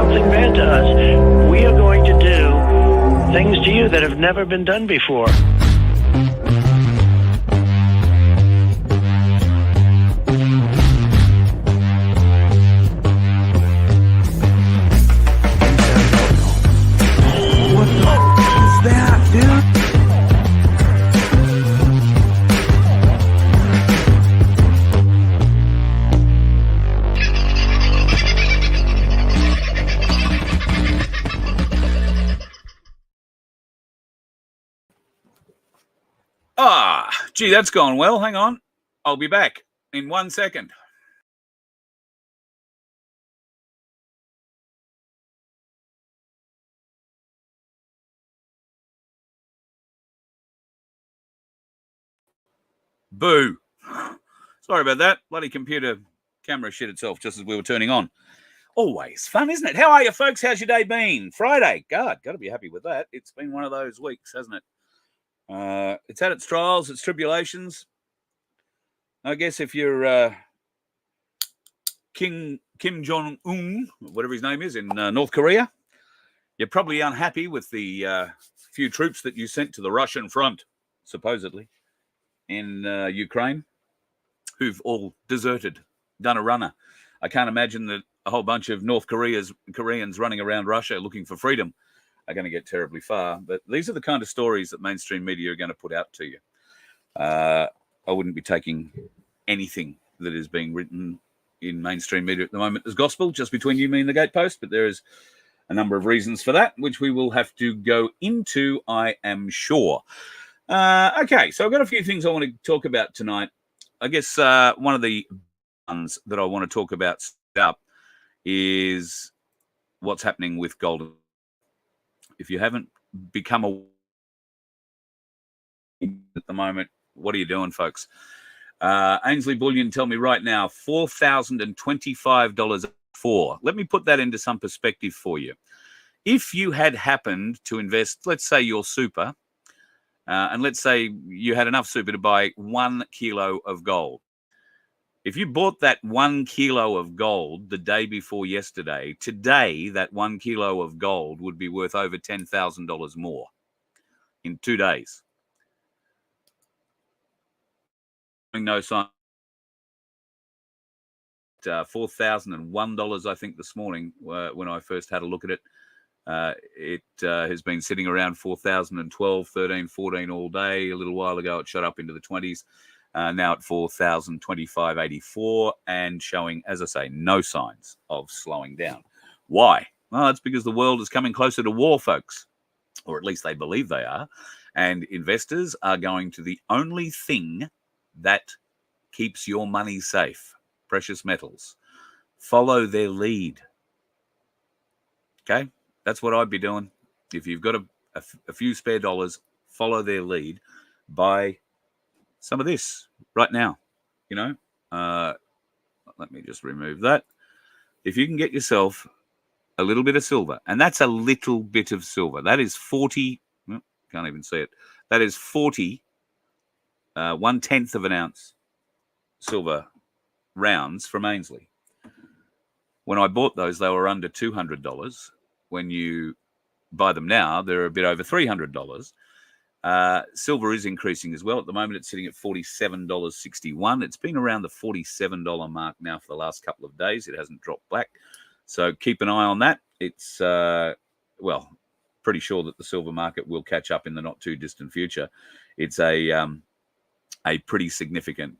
something bad to us, we are going to do things to you that have never been done before. Gee, that's gone well. Hang on. I'll be back in 1 second. Boo. Sorry about that. Bloody computer camera shit itself just as we were turning on. Always fun, isn't it? How are you, folks? How's your day been? Friday. God, got to be happy with that. It's been one of those weeks, hasn't it? It's had its trials, its tribulations. I guess if you're Kim Jong-un, whatever his name is, in North Korea, you're probably unhappy with the few troops that you sent to the Russian front, supposedly, in Ukraine, who've all deserted, done a runner. I can't imagine that a whole bunch of North Koreans running around Russia looking for freedom are going to get terribly far. But these are the kind of stories that mainstream media are going to put out to you. I wouldn't be taking anything that is being written in mainstream media at the moment as gospel, just between you, me, and the gatepost. But there is a number of reasons for that, which we will have to go into, I am sure. Okay, so I've got a few things I want to talk about tonight. I guess one of the ones that I want to talk about up is what's happening with gold. If you haven't become aware at the moment, what are you doing, folks? Ainsley Bullion tell me right now, $4,025 for. Let me put that into some perspective for you. If you had happened to invest, let's say your super, and let's say you had enough super to buy 1 kilo of gold. If you bought that 1 kilo of gold the day before yesterday, today that 1 kilo of gold would be worth over $10,000 more in 2 days. No sign. $4,001, I think, this morning when I first had a look at it. It has been sitting around 4,012, 13, 14 all day. A little while ago, it shot up into the 20s. Now at 4,025.84 and showing, as I say, no signs of slowing down. Why? Well, it's because the world is coming closer to war, folks, or at least they believe they are. And investors are going to the only thing that keeps your money safe, precious metals. Follow their lead. Okay? That's what I'd be doing. If you've got a few spare dollars, follow their lead. Buy some of this right now. You know, let me just remove that. If you can get yourself a little bit of silver, and that's a little bit of silver. That is 40, can't even see it. That is 40, 1/10 of an ounce silver rounds from Ainsley. When I bought those, they were under $200. When you buy them now, they're a bit over $300. Silver is increasing as well. At the moment, it's sitting at $47.61. It's been around the $47 mark now for the last couple of days. It hasn't dropped back. So keep an eye on that. It's, pretty sure that the silver market will catch up in the not too distant future. It's a pretty significant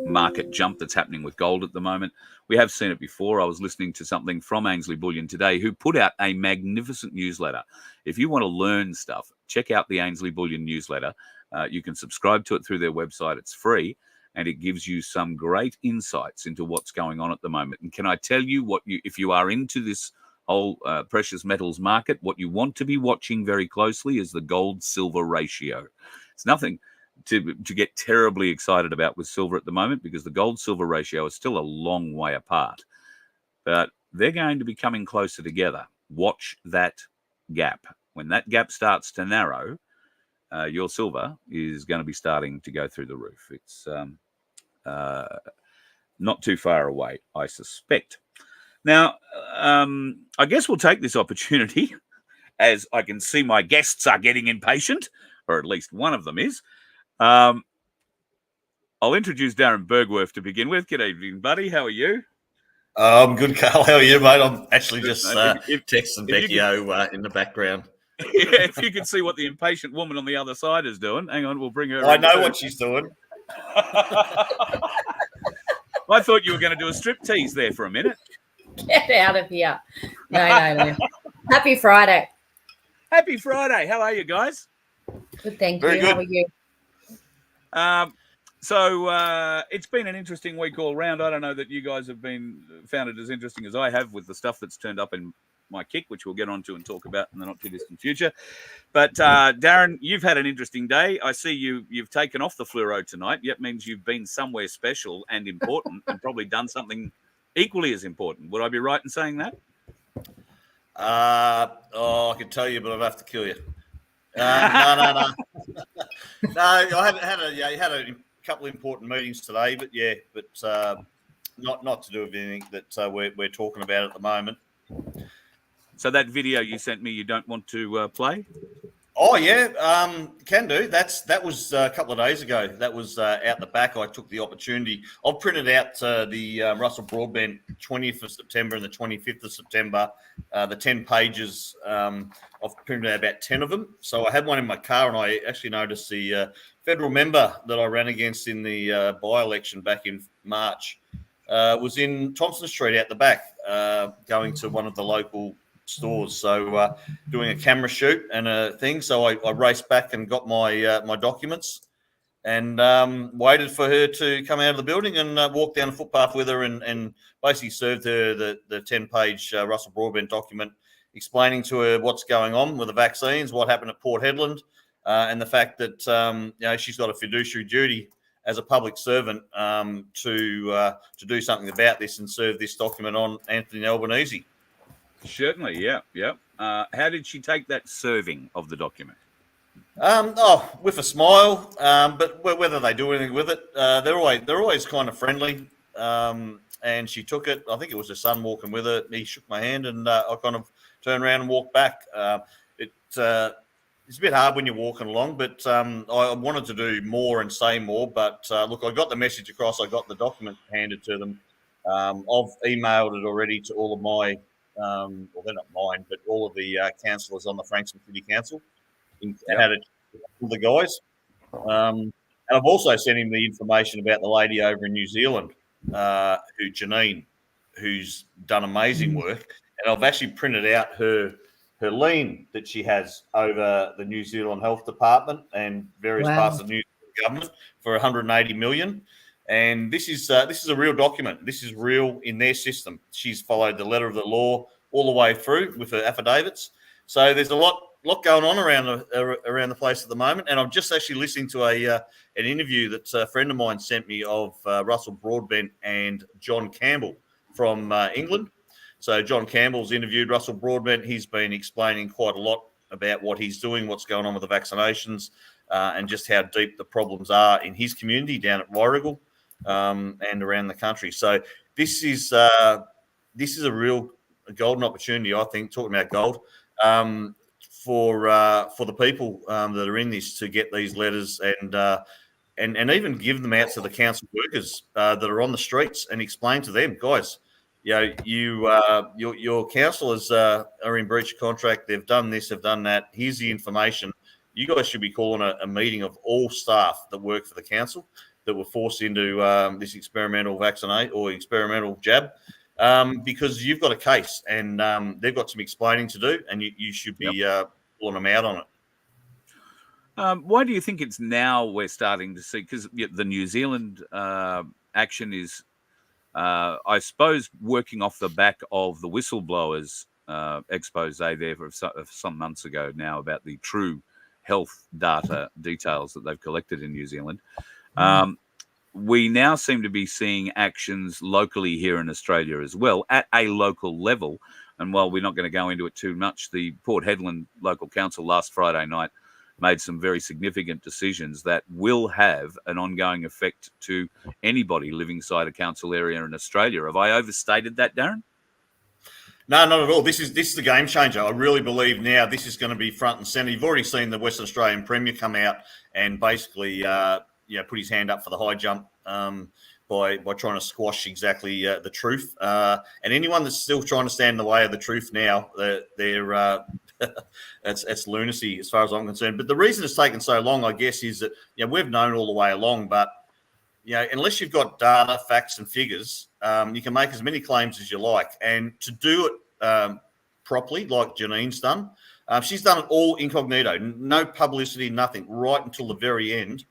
market jump that's happening with gold at the moment. We have seen it before. I was listening to something from Ainsley Bullion today, who put out a magnificent newsletter. If you want to learn stuff, check out the Ainsley Bullion newsletter. You can subscribe to it through their website. It's free, and it gives you some great insights into what's going on at the moment. And can I tell you if you are into this whole precious metals market, what you want to be watching very closely is the gold-silver ratio. It's nothing to get terribly excited about with silver at the moment, because the gold-silver ratio is still a long way apart. But they're going to be coming closer together. Watch that gap. When that gap starts to narrow, your silver is going to be starting to go through the roof. It's not too far away, I suspect. Now, I guess we'll take this opportunity, as I can see my guests are getting impatient, or at least one of them is. I'll introduce Darren Bergwerf to begin with. Good evening, buddy. How are you? I'm good, Carl. How are you, mate? I'm actually just If texting Becio in the background. Yeah, if you could see what the impatient woman on the other side is doing. Hang on, we'll bring her. I know what she's doing. I thought you were going to do a strip tease there for a minute. Get out of here. No. Happy Friday. Happy Friday. How are you guys? Good, thank Very you. good. How are you? So it's been an interesting week all round. I don't know that you guys have found it as interesting as I have with the stuff that's turned up in my kick, which we'll get onto and talk about in the not too distant future. But Darren, you've had an interesting day. I see you've taken off the fluoro tonight. Yet means you've been somewhere special and important, and probably done something equally as important. Would I be right in saying that? I could tell you, but I'd have to kill you. No. No, I had a couple of important meetings today, but not to do with anything that we're talking about at the moment. So that video you sent me, you don't want to play? Oh yeah, can do. That was a couple of days ago. That was out the back. I took the opportunity. I've printed out the Russell Broadbent 20th of September and the 25th of September, the 10 pages. I've printed out about 10 of them. So I had one in my car, and I actually noticed the federal member that I ran against in the by-election back in March was in Thompson Street out the back, going to one of the local stores, so doing a camera shoot and a thing. So I raced back and got my documents, and waited for her to come out of the building, and walked down the footpath with her, and basically served her the 10-page Russell Broadbent document, explaining to her what's going on with the vaccines, what happened at Port Hedland, and the fact that she's got a fiduciary duty as a public servant to do something about this and serve this document on Anthony Albanese. Certainly, yeah. How did she take that serving of the document? With a smile. But whether they do anything with it, they're always kind of friendly. And she took it. I think it was her son walking with her. He shook my hand, and I kind of turned around and walked back. It's a bit hard when you're walking along, but I wanted to do more and say more. But look, I got the message across. I got the document handed to them. I've emailed it already to all of my. Well, they're not mine, but all of the councillors on the Frankston City Council, and had it with the guys. And I've also sent him the information about the lady over in New Zealand, Janine, who's done amazing work. And I've actually printed out her lien that she has over the New Zealand Health Department and various parts of the New Zealand government for 180 million. And this is a real document. This is real in their system. She's followed the letter of the law all the way through with her affidavits. So there's a lot going on around the place at the moment. And I'm just actually listening to an interview that a friend of mine sent me of Russell Broadbent and John Campbell from England. So John Campbell's interviewed Russell Broadbent. He's been explaining quite a lot about what he's doing, what's going on with the vaccinations, and just how deep the problems are in his community down at Warragul. And around the country. So this is a real golden opportunity, I think, talking about gold, for the people that are in this to get these letters and even give them out to the council workers that are on the streets and explain to them, guys, your councillors are in breach of contract. They've done this, they've done that. Here's the information. You guys should be calling a meeting of all staff that work for the council that were forced into this experimental vaccinate or experimental jab, because you've got a case, and they've got some explaining to do, and you should be pulling them out on it. Why do you think it's now we're starting to see? Because the New Zealand action is, I suppose, working off the back of the whistleblowers expose there for some months ago now about the true health data details that they've collected in New Zealand. We now seem to be seeing actions locally here in Australia as well at a local level. And while we're not going to go into it too much, the Port Hedland Local Council last Friday night made some very significant decisions that will have an ongoing effect to anybody living inside a council area in Australia. Have I overstated that, Darren? No, not at all. This is the game changer. I really believe now this is going to be front and centre. You've already seen the Western Australian Premier come out and basically put his hand up for the high jump by trying to squash exactly the truth. And anyone that's still trying to stand in the way of the truth now, they're it's lunacy as far as I'm concerned. But the reason it's taken so long, I guess, is that we've known all the way along, but unless you've got data, facts, and figures, you can make as many claims as you like. And to do it properly, like Janine's done, she's done it all incognito, no publicity, nothing, right until the very end,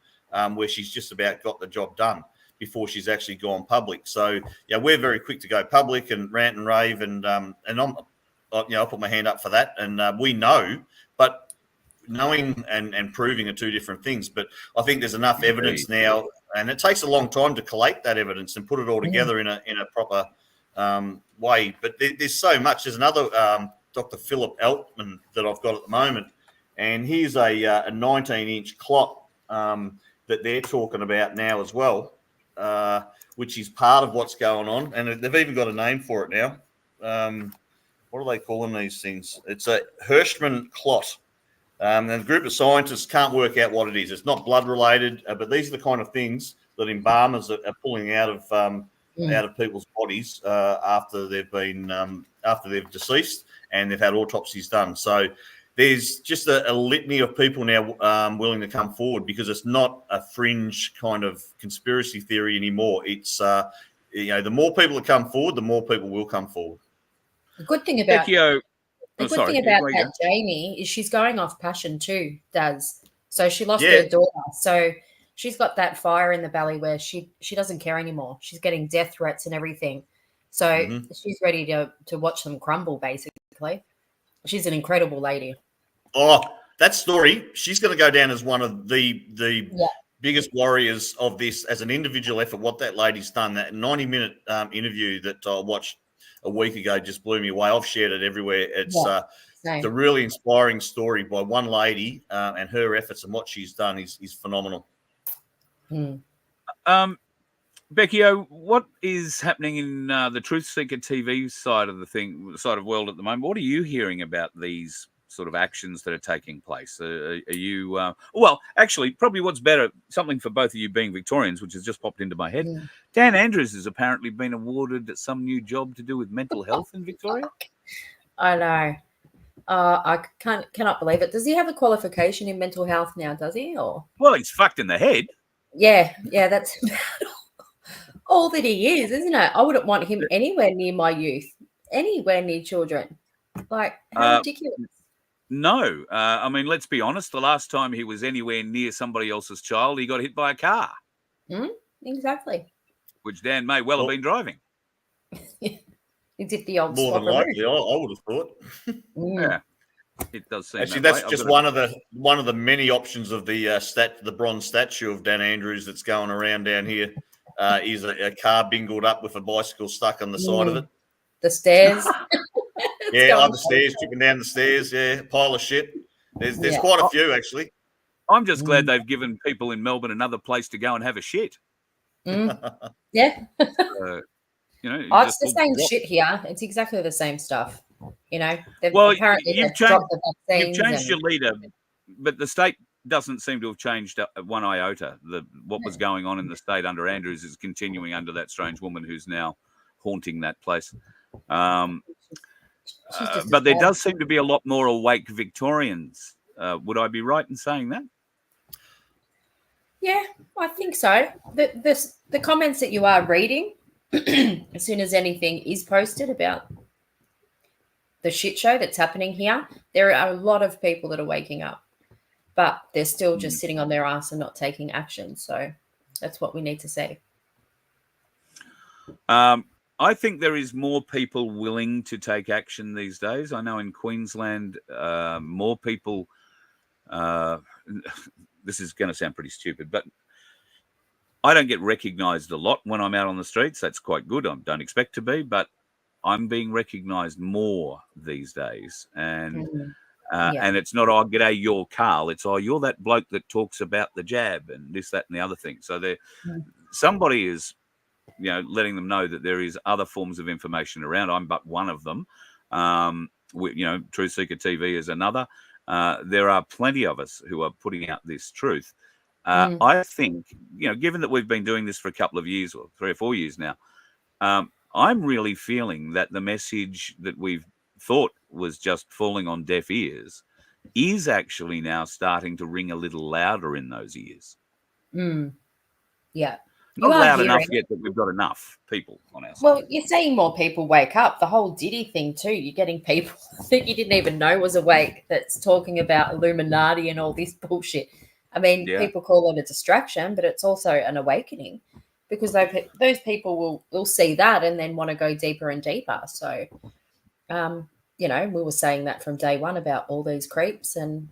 where she's just about got the job done before she's actually gone public. So, we're very quick to go public and rant and rave, and I'll put my hand up for that. And we know, but knowing and proving are two different things. But I think there's enough evidence now, and it takes a long time to collate that evidence and put it all together in a proper way. But there's so much. There's another Dr. Philip Altman that I've got at the moment, and here's a 19-inch clot that they're talking about now as well, which is part of what's going on. And they've even got a name for it now. What are they calling these things? It's a Hirschman clot. And the group of scientists can't work out what it is. It's not blood related, but these are the kind of things that embalmers are pulling out of people's bodies after they've deceased and they've had autopsies done. So there's just a litany of people now willing to come forward, because it's not a fringe kind of conspiracy theory anymore. It's the more people that come forward, the more people will come forward. The good thing about Becio. that, Jamie, is she's going off passion too, Daz. So she lost her daughter. So she's got that fire in the belly where she doesn't care anymore. She's getting death threats and everything. So she's ready to watch them crumble, basically. She's an incredible lady. Oh, that story, she's going to go down as one of the biggest warriors of this as an individual effort, what that lady's done. That 90-minute interview that I watched a week ago just blew me away. I've shared it everywhere. It's a really inspiring story by one lady, and her efforts and what she's done is phenomenal. Becio, what is happening in the Truthseeker TV side of world at the moment? What are you hearing about these sort of actions that are taking place? Are you well, actually, probably what's better, something for both of you being Victorians, which has just popped into my head. Dan Andrews has apparently been awarded some new job to do with mental health in Victoria. I know. I cannot believe it. Does he have a qualification in mental health now? Does he? Or well, he's fucked in the head. Yeah, that's about all that he is, isn't it? I wouldn't want him anywhere near my youth, anywhere near children. Like, how ridiculous. No, I mean, let's be honest. The last time he was anywhere near somebody else's child, he got hit by a car. Exactly. Which Dan may well have been driving. He did the old more than likely. I would have thought. Yeah, it does seem. Actually, that's just one of the many options of the bronze statue of Dan Andrews that's going around down here. Is a car bingled up with a bicycle stuck on the side of it. The stairs. On the stairs, chipping down the stairs. Yeah, pile of shit. There's quite a few, actually. I'm just glad they've given people in Melbourne another place to go and have a shit. Yeah. It's the same shit here. It's exactly the same stuff. They've you've changed your leader, but the state doesn't seem to have changed one iota. What was going on in the state under Andrews is continuing under that strange woman who's now haunting that place. But there does seem to be a lot more awake Victorians. Would I be right in saying that? Yeah, I think so. The comments that you are reading, as soon as anything is posted about the shit show that's happening here, there are a lot of people that are waking up, but they're still just sitting on their ass and not taking action. So that's what we need to see. I think there is more people willing to take action these days. I know in Queensland, more people, this is going to sound pretty stupid, but I don't get recognised a lot when I'm out on the streets. That's quite good. I don't expect to be, but I'm being recognised more these days. And it's not, oh, g'day, you're Carl. It's, oh, you're that bloke that talks about the jab and this, that, and the other thing. So somebody is, letting them know that there is other forms of information around. I'm but one of them. Truthseeker TV is another. There are plenty of us who are putting out this truth. I think, given that we've been doing this for a couple of years, or 3 or 4 years now, I'm really feeling that the message that we've thought was just falling on deaf ears is actually now starting to ring a little louder in those ears. Yeah. Not loud enough yet that we've got enough people on our side. Well, you're seeing more people wake up. The whole Diddy thing too. You're getting people that you didn't even know was awake that's talking about Illuminati and all this bullshit. I mean, people call it a distraction, but it's also an awakening, because those people will see that and then want to go deeper and deeper. So, we were saying that from day one about all these creeps, and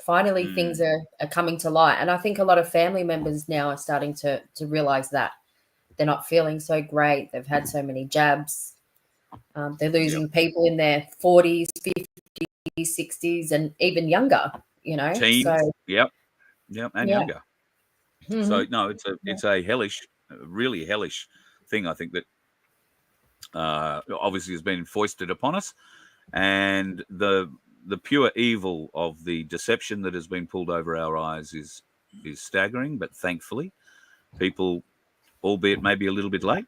finally things are coming to light. And I think a lot of family members now are starting to realize that they're not feeling so great. They've had so many jabs. They're losing people in their 40s, 50s, 60s, and even younger, Teens. So, and younger. So, no, it's a hellish, really hellish thing, I think, that obviously has been foisted upon us. And the pure evil of the deception that has been pulled over our eyes is staggering. But thankfully, people, albeit maybe a little bit late,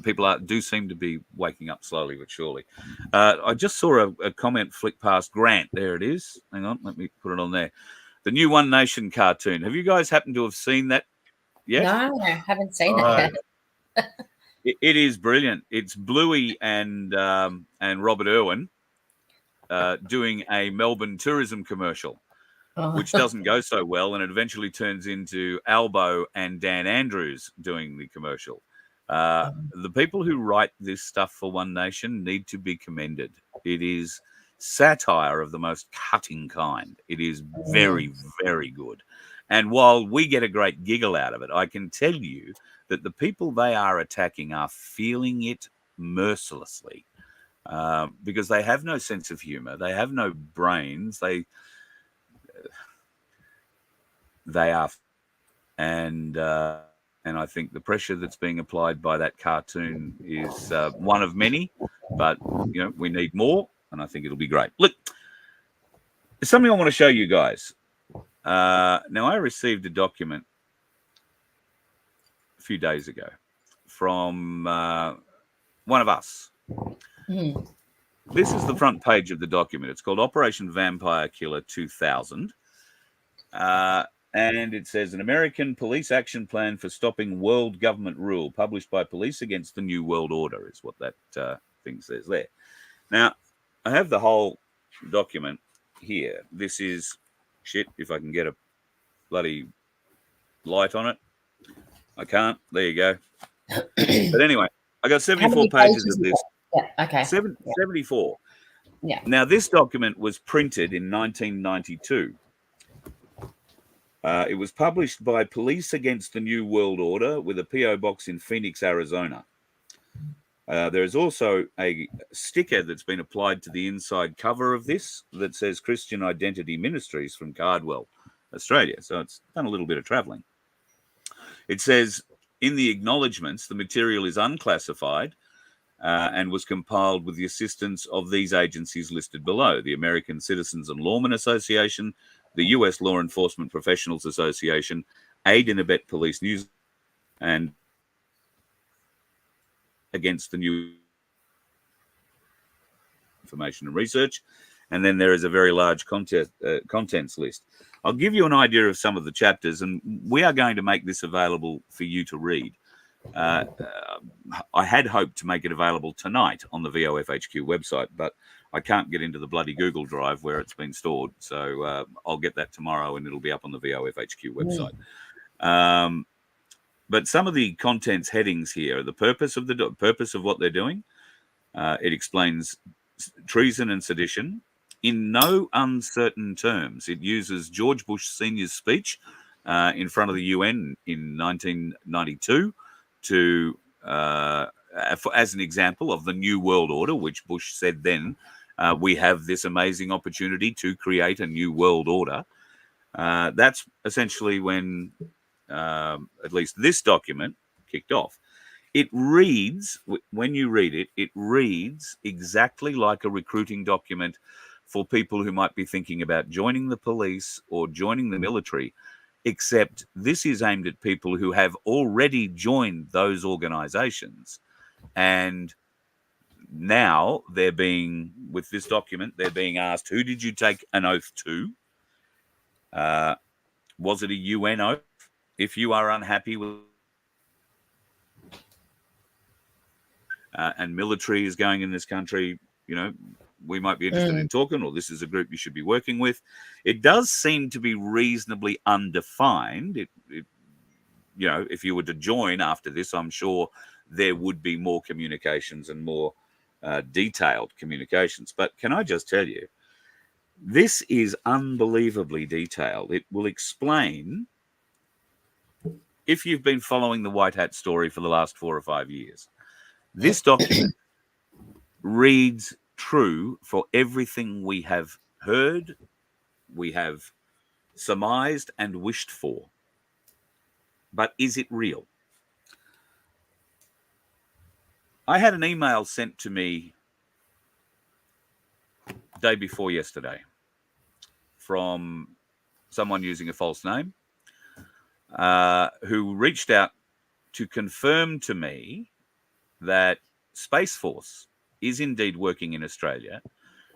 people do seem to be waking up slowly but surely. I just saw a comment flick past Grant. There it is. Hang on, let me put it on there. The new One Nation cartoon. Have you guys happened to have seen that yet? No, I haven't seen it yet. It is brilliant. It's Bluey and Robert Irwin doing a Melbourne tourism commercial, which doesn't go so well, and it eventually turns into Albo and Dan Andrews doing the commercial. The people who write this stuff for One Nation need to be commended. It is satire of the most cutting kind. It is very, very good. And while we get a great giggle out of it, I can tell you that the people they are attacking are feeling it mercilessly, because they have no sense of humor. They have no brains. They are, and I think the pressure that's being applied by that cartoon is one of many, but we need more, and I think it'll be great. Look, there's something I want to show you guys. Now, I received a document a few days ago from one of us. This is the front page of the document. It's called Operation Vampire Killer 2000. And it says, an American police action plan for stopping world government rule, published by Police Against the New World Order, is what that thing says there. Now, I have the whole document here. This is, shit, if I can get a bloody light on it. I can't. There you go. But anyway, I got 74 pages of this. Yeah, okay. 74. Yeah. Now, this document was printed in 1992. It was published by Police Against the New World Order with a P.O. box in Phoenix, Arizona. There is also a sticker that's been applied to the inside cover of this that says Christian Identity Ministries from Cardwell, Australia. So it's done a little bit of traveling. It says, in the acknowledgements, the material is unclassified and was compiled with the assistance of these agencies listed below: the American Citizens and Lawmen Association, the U.S. Law Enforcement Professionals Association, Aid and Abet Police News, and Against the New Information and Research. And then there is a very large contents list. I'll give you an idea of some of the chapters, and we are going to make this available for you to read. I had hoped to make it available tonight on the VOFHQ website, but I can't get into the bloody Google Drive where it's been stored. So I'll get that tomorrow, and it'll be up on the VOFHQ website. But some of the contents headings here, the purpose of what they're doing. It explains treason and sedition in no uncertain terms. It uses George Bush Sr.'s speech in front of the UN in 1992 as an example of the New World Order, which Bush said then, we have this amazing opportunity to create a new world order. That's essentially when at least this document kicked off. It reads, when you read it, it reads exactly like a recruiting document for people who might be thinking about joining the police or joining the military, except this is aimed at people who have already joined those organizations. And now they're being, with this document, they're being asked, who did you take an oath to? Was it a UN oath? If you are unhappy with and military is going in this country, you know, we might be interested in talking, or this is a group you should be working with. It does seem to be reasonably undefined. It you know, if you were to join after this, I'm sure there would be more communications and more detailed communications. But can I just tell you, this is unbelievably detailed. It will explain, if you've been following the White Hat story for the last 4 or 5 years, this document reads true for everything we have heard, we have surmised and wished for. But is it real? I had an email sent to me day before yesterday from someone using a false name who reached out to confirm to me that Space Force is indeed working in Australia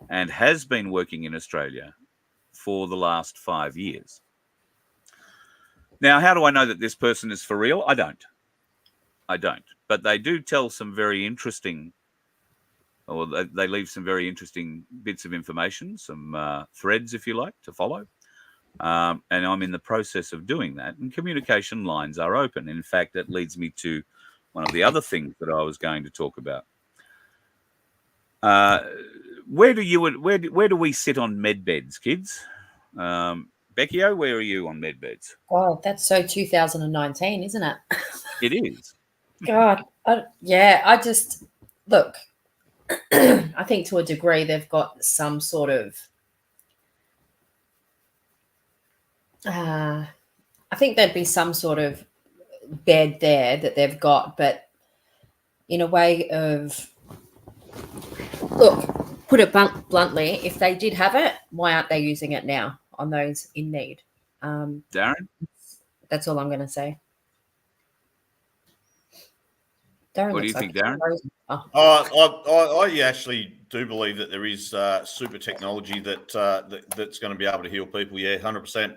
and has been working in Australia for the last 5 years. Now, how do I know that this person is for real? I don't. But they do tell some very interesting, or they leave some very interesting bits of information, some threads, if you like, to follow. And I'm in the process of doing that. And communication lines are open. In fact, that leads me to one of the other things that I was going to talk about. Where do we sit on MedBeds, kids? Becio, where are you on MedBeds? God, that's so 2019, isn't it? It is. God, I just look. I think to a degree they've got some sort of. I think there'd be some sort of bed there that they've got, but in a way of, look, put it bluntly, if they did have it, why aren't they using it now on those in need? Darren? That's all I'm going to say. Darren, what do you think, Darren? I actually do believe that there is super technology that's going to be able to heal people. Yeah, 100%.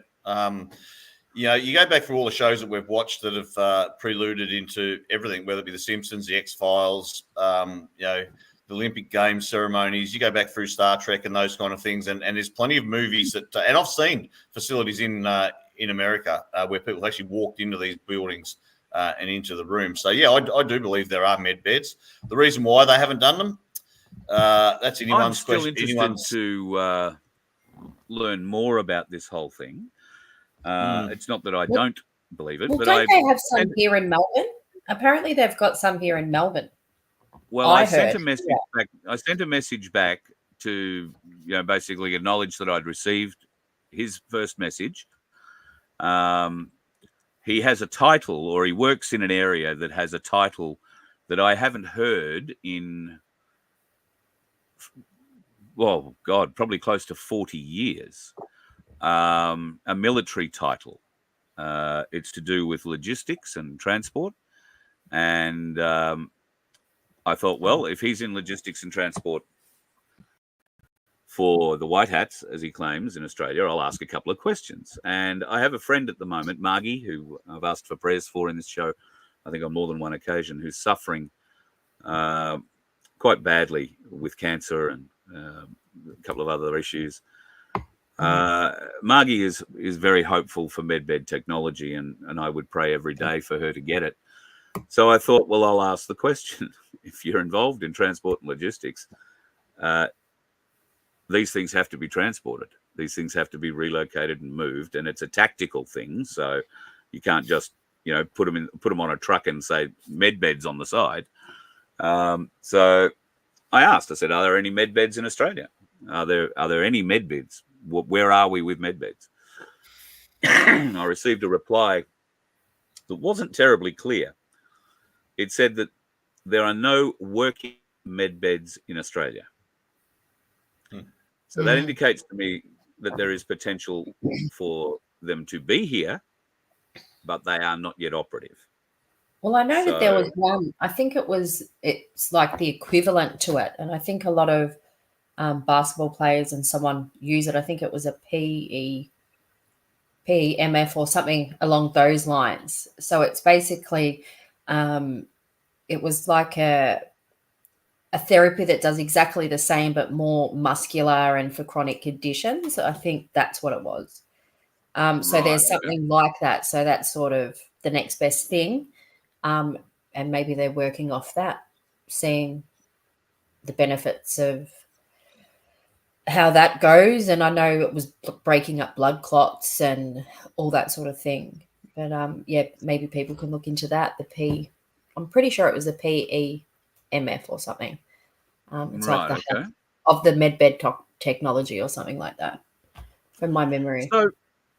You know, you go back through all the shows that we've watched that have preluded into everything, whether it be The Simpsons, The X-Files, you know, the Olympic Games ceremonies. You go back through Star Trek and those kind of things, and there's plenty of movies that, and I've seen facilities in America where people actually walked into these buildings and into the room. So yeah, I do believe there are med beds. The reason why they haven't done them, that's anyone's question. I'm still interested to learn more about this whole thing. It's not that I don't believe it, well, but don't they have some here in Melbourne? Apparently, they've got some here in Melbourne. Well, I sent a message back. I sent a message back to, you know, basically acknowledge that I'd received his first message. He has a title, or he works in an area that has a title that I haven't heard in, well, God, probably close to 40 years. A military title. It's to do with logistics and transport. And I thought, well, if he's in logistics and transport for the White Hats, as he claims, in Australia, I'll ask a couple of questions. And I have a friend at the moment, Margie, who I've asked for prayers for in this show, I think on more than one occasion, who's suffering quite badly with cancer and a couple of other issues. Margie is very hopeful for MedBed technology, and I would pray every day for her to get it. So I thought, well, I'll ask the question. If you're involved in transport and logistics, these things have to be transported. These things have to be relocated and moved, and it's a tactical thing. So you can't just, you know, put them on a truck and say MedBeds on the side. So I asked. I said, "Are there any MedBeds in Australia? Are there any MedBeds? Where are we with MedBeds?" I received a reply that wasn't terribly clear. it said that there are no working med beds in Australia. So that indicates to me that there is potential for them to be here, but they are not yet operative. Well, I know that there was one. I think it's like the equivalent to it, and I think a lot of basketball players and someone use it. I think it was a PEMF or something along those lines. So it's basically, it was like a therapy that does exactly the same, but more muscular and for chronic conditions. I think that's what it was. So there's something like that. So that's sort of the next best thing. And maybe they're working off that, seeing the benefits of how that goes. And I know it was breaking up blood clots and all that sort of thing. But yeah, maybe people can look into that. I'm pretty sure it was a PEMF or something. It's like the of the MedBed technology or something like that, from my memory. So,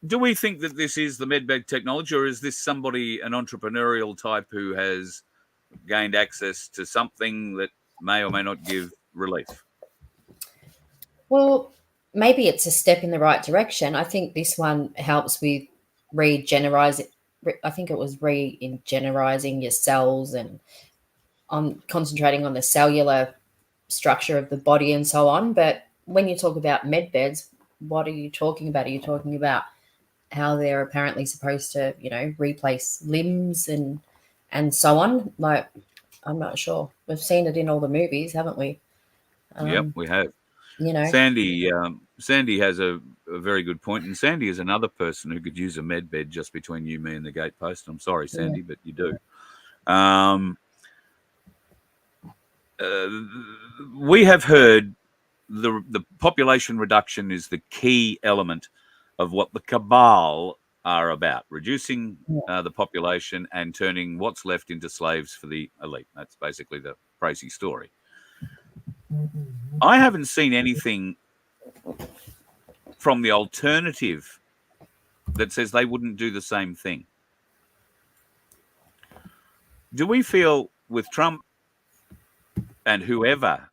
do we think that this is the MedBed technology, or is this somebody, an entrepreneurial type, who has gained access to something that may or may not give relief? Well, maybe it's a step in the right direction. I think this one helps with regenerizing. I think it was regenerizing your cells and on concentrating on the cellular structure of the body and so on. But when you talk about med beds, what are you talking about? Are you talking about how they're apparently supposed to, replace limbs and so on? Like, I'm not sure. We've seen it in all the movies, haven't we? Yep, we have. Sandy has a very good point, and Sandy is another person who could use a med bed just between you, me, and the gatepost. I'm sorry, Sandy, but you do. We have heard the population reduction is the key element of what the cabal are about, reducing the population and turning what's left into slaves for the elite. That's basically the crazy story. I haven't seen anything from the alternative that says they wouldn't do the same thing. Do we feel with Trump and whoever,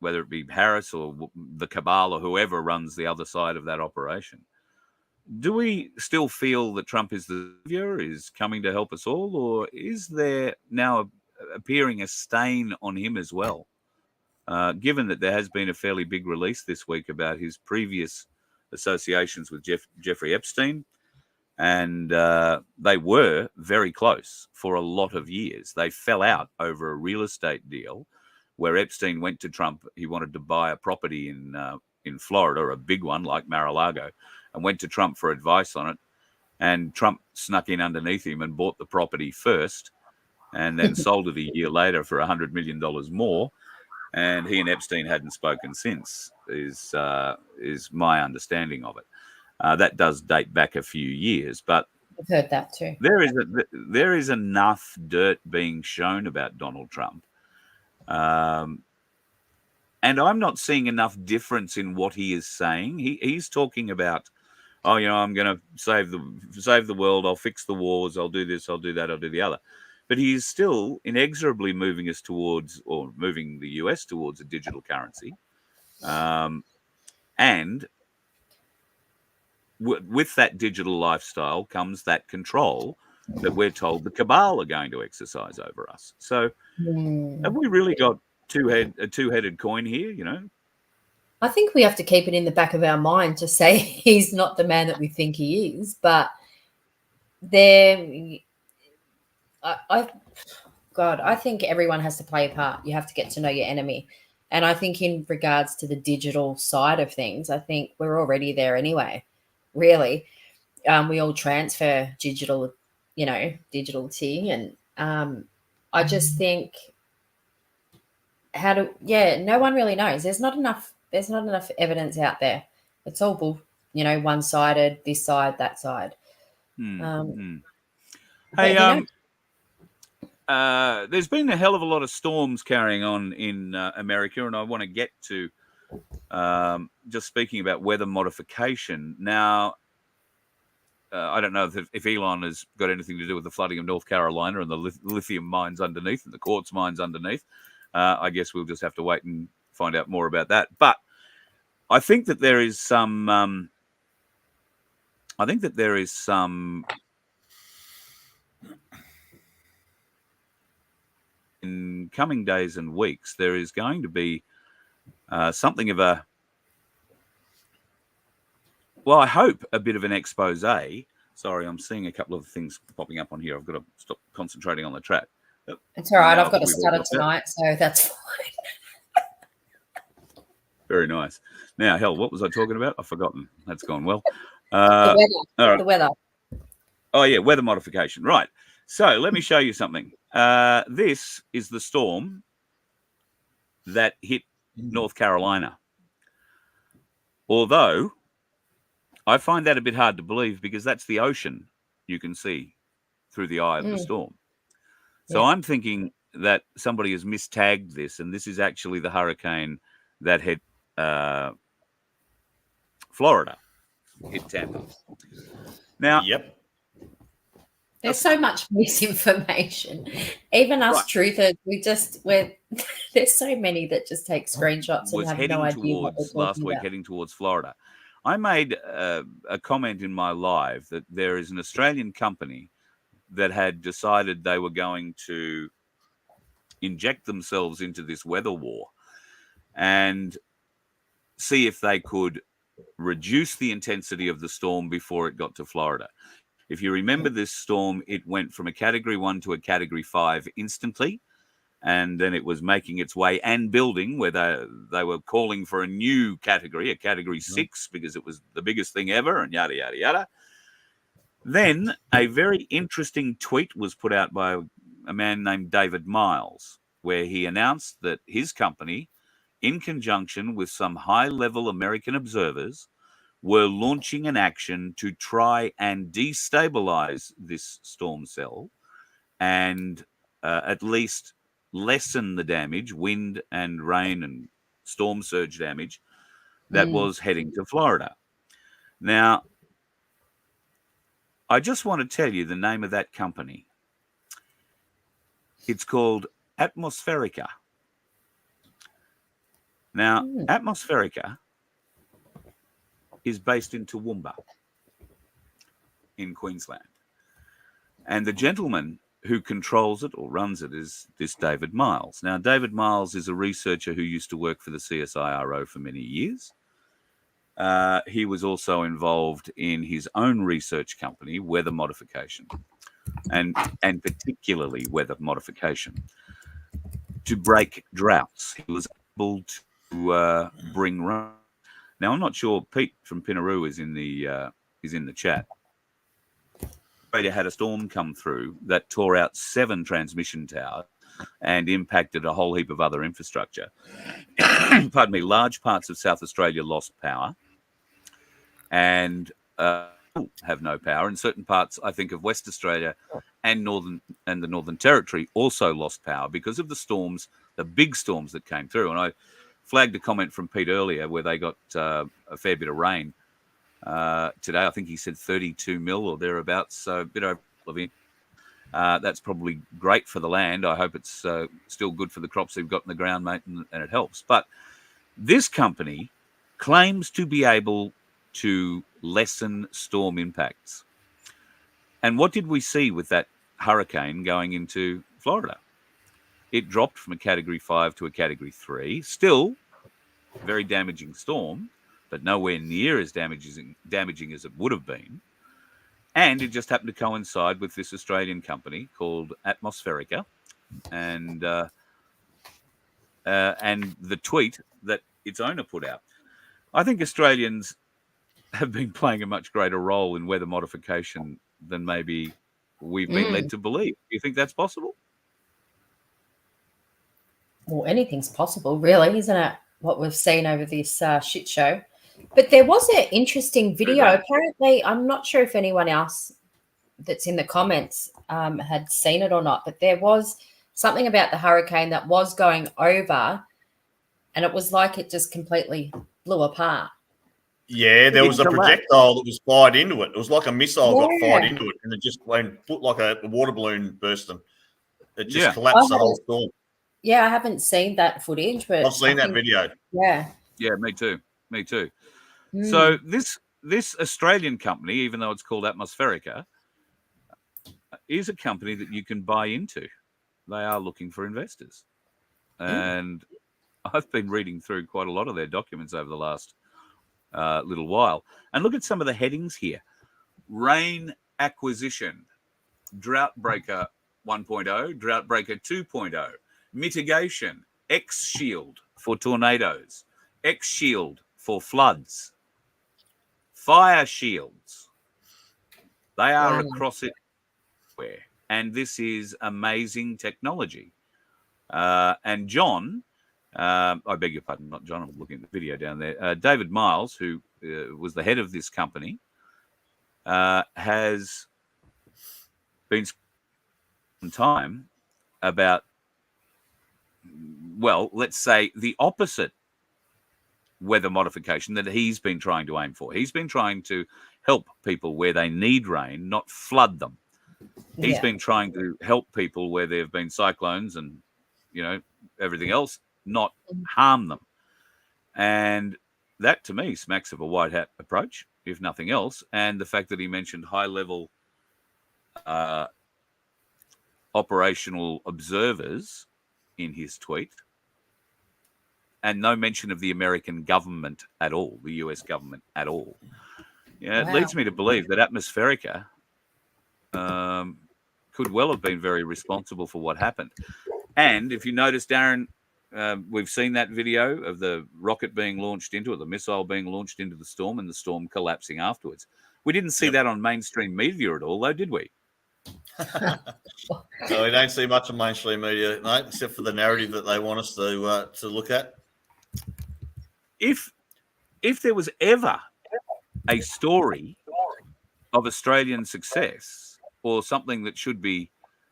whether it be Harris or the cabal or whoever runs the other side of that operation, do we still feel that Trump is the savior, is coming to help us all, or is there now appearing a stain on him as well? Given that there has been a fairly big release this week about his previous associations with Jeffrey Epstein, and they were very close for a lot of years. They fell out over a real estate deal where Epstein went to Trump. He wanted to buy a property in Florida, a big one like Mar-a-Lago, and went to Trump for advice on it. And Trump snuck in underneath him and bought the property first and then sold it a year later for $100 million more. And he and Epstein hadn't spoken since, is my understanding of it. That does date back a few years, but I've heard that too. There is enough dirt being shown about Donald Trump, and I'm not seeing enough difference in what he is saying. He's talking about, I'm going to save the world. I'll fix the wars. I'll do this. I'll do that. I'll do the other. But he is still inexorably moving us towards, or moving the US towards, a digital currency. And with that digital lifestyle comes that control that we're told the cabal are going to exercise over us. So have we really got a two-headed coin here, I think we have to keep it in the back of our mind to say he's not the man that we think he is. But I think everyone has to play a part. You have to get to know your enemy. And I think in regards to the digital side of things, I think we're already there anyway, really. We all transfer digitality. And I just think no one really knows. There's not enough evidence out there. It's all, one-sided, this side, that side. Hey, there's been a hell of a lot of storms carrying on in America, and I want to get to just speaking about weather modification. Now, I don't know if Elon has got anything to do with the flooding of North Carolina and the lithium mines underneath and the quartz mines underneath. I guess we'll just have to wait and find out more about that. But I think that there is some. In coming days and weeks, there is going to be something of a. Well, I hope a bit of an expose. Sorry, I'm seeing a couple of things popping up on here. I've got to stop concentrating on the track. It's all right. I've got to stutter tonight, so that's fine. Very nice. Now, hell, what was I talking about? I've forgotten. That's gone well. The weather. All right. The weather. Oh, yeah, weather modification. Right. So let me show you something. This is the storm that hit North Carolina. Although I find that a bit hard to believe because that's the ocean you can see through the eye of the storm. So I'm thinking that somebody has mistagged this, and this is actually the hurricane that hit Florida, hit Tampa. Now, there's so much misinformation. Even us truthers, there's so many that just take screenshots and have no idea what they're talking last week about. heading towards Florida. I made a comment in my live that there is an Australian company that had decided they were going to inject themselves into this weather war and see if they could reduce the intensity of the storm before it got to Florida. If you remember this storm, it went from a Category 1 to a Category 5 instantly, and then it was making its way and building where they were calling for a new category, a Category 6, because it was the biggest thing ever, and yada, yada, yada. Then a very interesting tweet was put out by a man named David Miles, where he announced that his company, in conjunction with some high-level American observers, were launching an action to try and destabilize this storm cell and at least lessen the damage, wind and rain and storm surge damage that was heading to Florida. Now, I just want to tell you the name of that company. It's called Atmospherica. Now, Atmospherica is based in Toowoomba in Queensland. And the gentleman who controls it or runs it is this David Miles. Now, David Miles is a researcher who used to work for the CSIRO for many years. He was also involved in his own research company, Weather Modification, and particularly weather modification, to break droughts. He was able to bring rain. Now, I'm not sure Pete from Pinaroo is in the chat. Australia had a storm come through that tore out 7 transmission towers and impacted a whole heap of other infrastructure. Pardon me, large parts of South Australia lost power and have no power. And certain parts, I think, of West Australia and the Northern Territory also lost power because of the storms, the big storms that came through. And I flagged a comment from Pete earlier where they got a fair bit of rain. Today, I think he said 32 mil or thereabouts, so a bit over of it. That's probably great for the land. I hope it's still good for the crops they've got in the ground, mate, and it helps. But this company claims to be able to lessen storm impacts. And what did we see with that hurricane going into Florida? It dropped from a Category 5 to a Category 3. Still a very damaging storm, but nowhere near as damaging as it would have been. And it just happened to coincide with this Australian company called Atmospherica and the tweet that its owner put out. I think Australians have been playing a much greater role in weather modification than maybe we've been led to believe. Do you think that's possible? Well, anything's possible, really, isn't it? What we've seen over this shit show. But there was an interesting video. Apparently, I'm not sure if anyone else that's in the comments had seen it or not, but there was something about the hurricane that was going over, and it was like it just completely blew apart. Yeah, there was a projectile that was fired into it. It was like a missile got fired into it, and it just went like a water balloon bursting. It just collapsed the whole storm. Yeah, I haven't seen that footage, but I've seen that video. Yeah. Yeah, me too. So this Australian company, even though it's called Atmospherica, is a company that you can buy into. They are looking for investors. And I've been reading through quite a lot of their documents over the last little while. And look at some of the headings here. Rain acquisition, drought breaker 1.0, drought breaker 2.0, mitigation, X shield for tornadoes, X shield for floods, fire shields. They are across it everywhere. And this is amazing technology. And John, I beg your pardon, not John, I'm looking at the video down there. David Miles, who was the head of this company, has been spending time about, well, let's say the opposite weather modification that he's been trying to aim for. He's been trying to help people where they need rain, not flood them. He's been trying to help people where there have been cyclones and, you know, everything else, not harm them. And that, to me, smacks of a white hat approach, if nothing else. And the fact that he mentioned high-level operational observers in his tweet, and no mention of the American government at all, the US government at all. Yeah, it leads me to believe that Atmospherica could well have been very responsible for what happened. And if you notice, Darren, we've seen that video of the rocket being launched into it, the missile being launched into the storm, and the storm collapsing afterwards. We didn't see that on mainstream media at all, though, did we? No, we don't see much of mainstream media, mate, except for the narrative that they want us to look at. If there was ever a story of Australian success or something that should be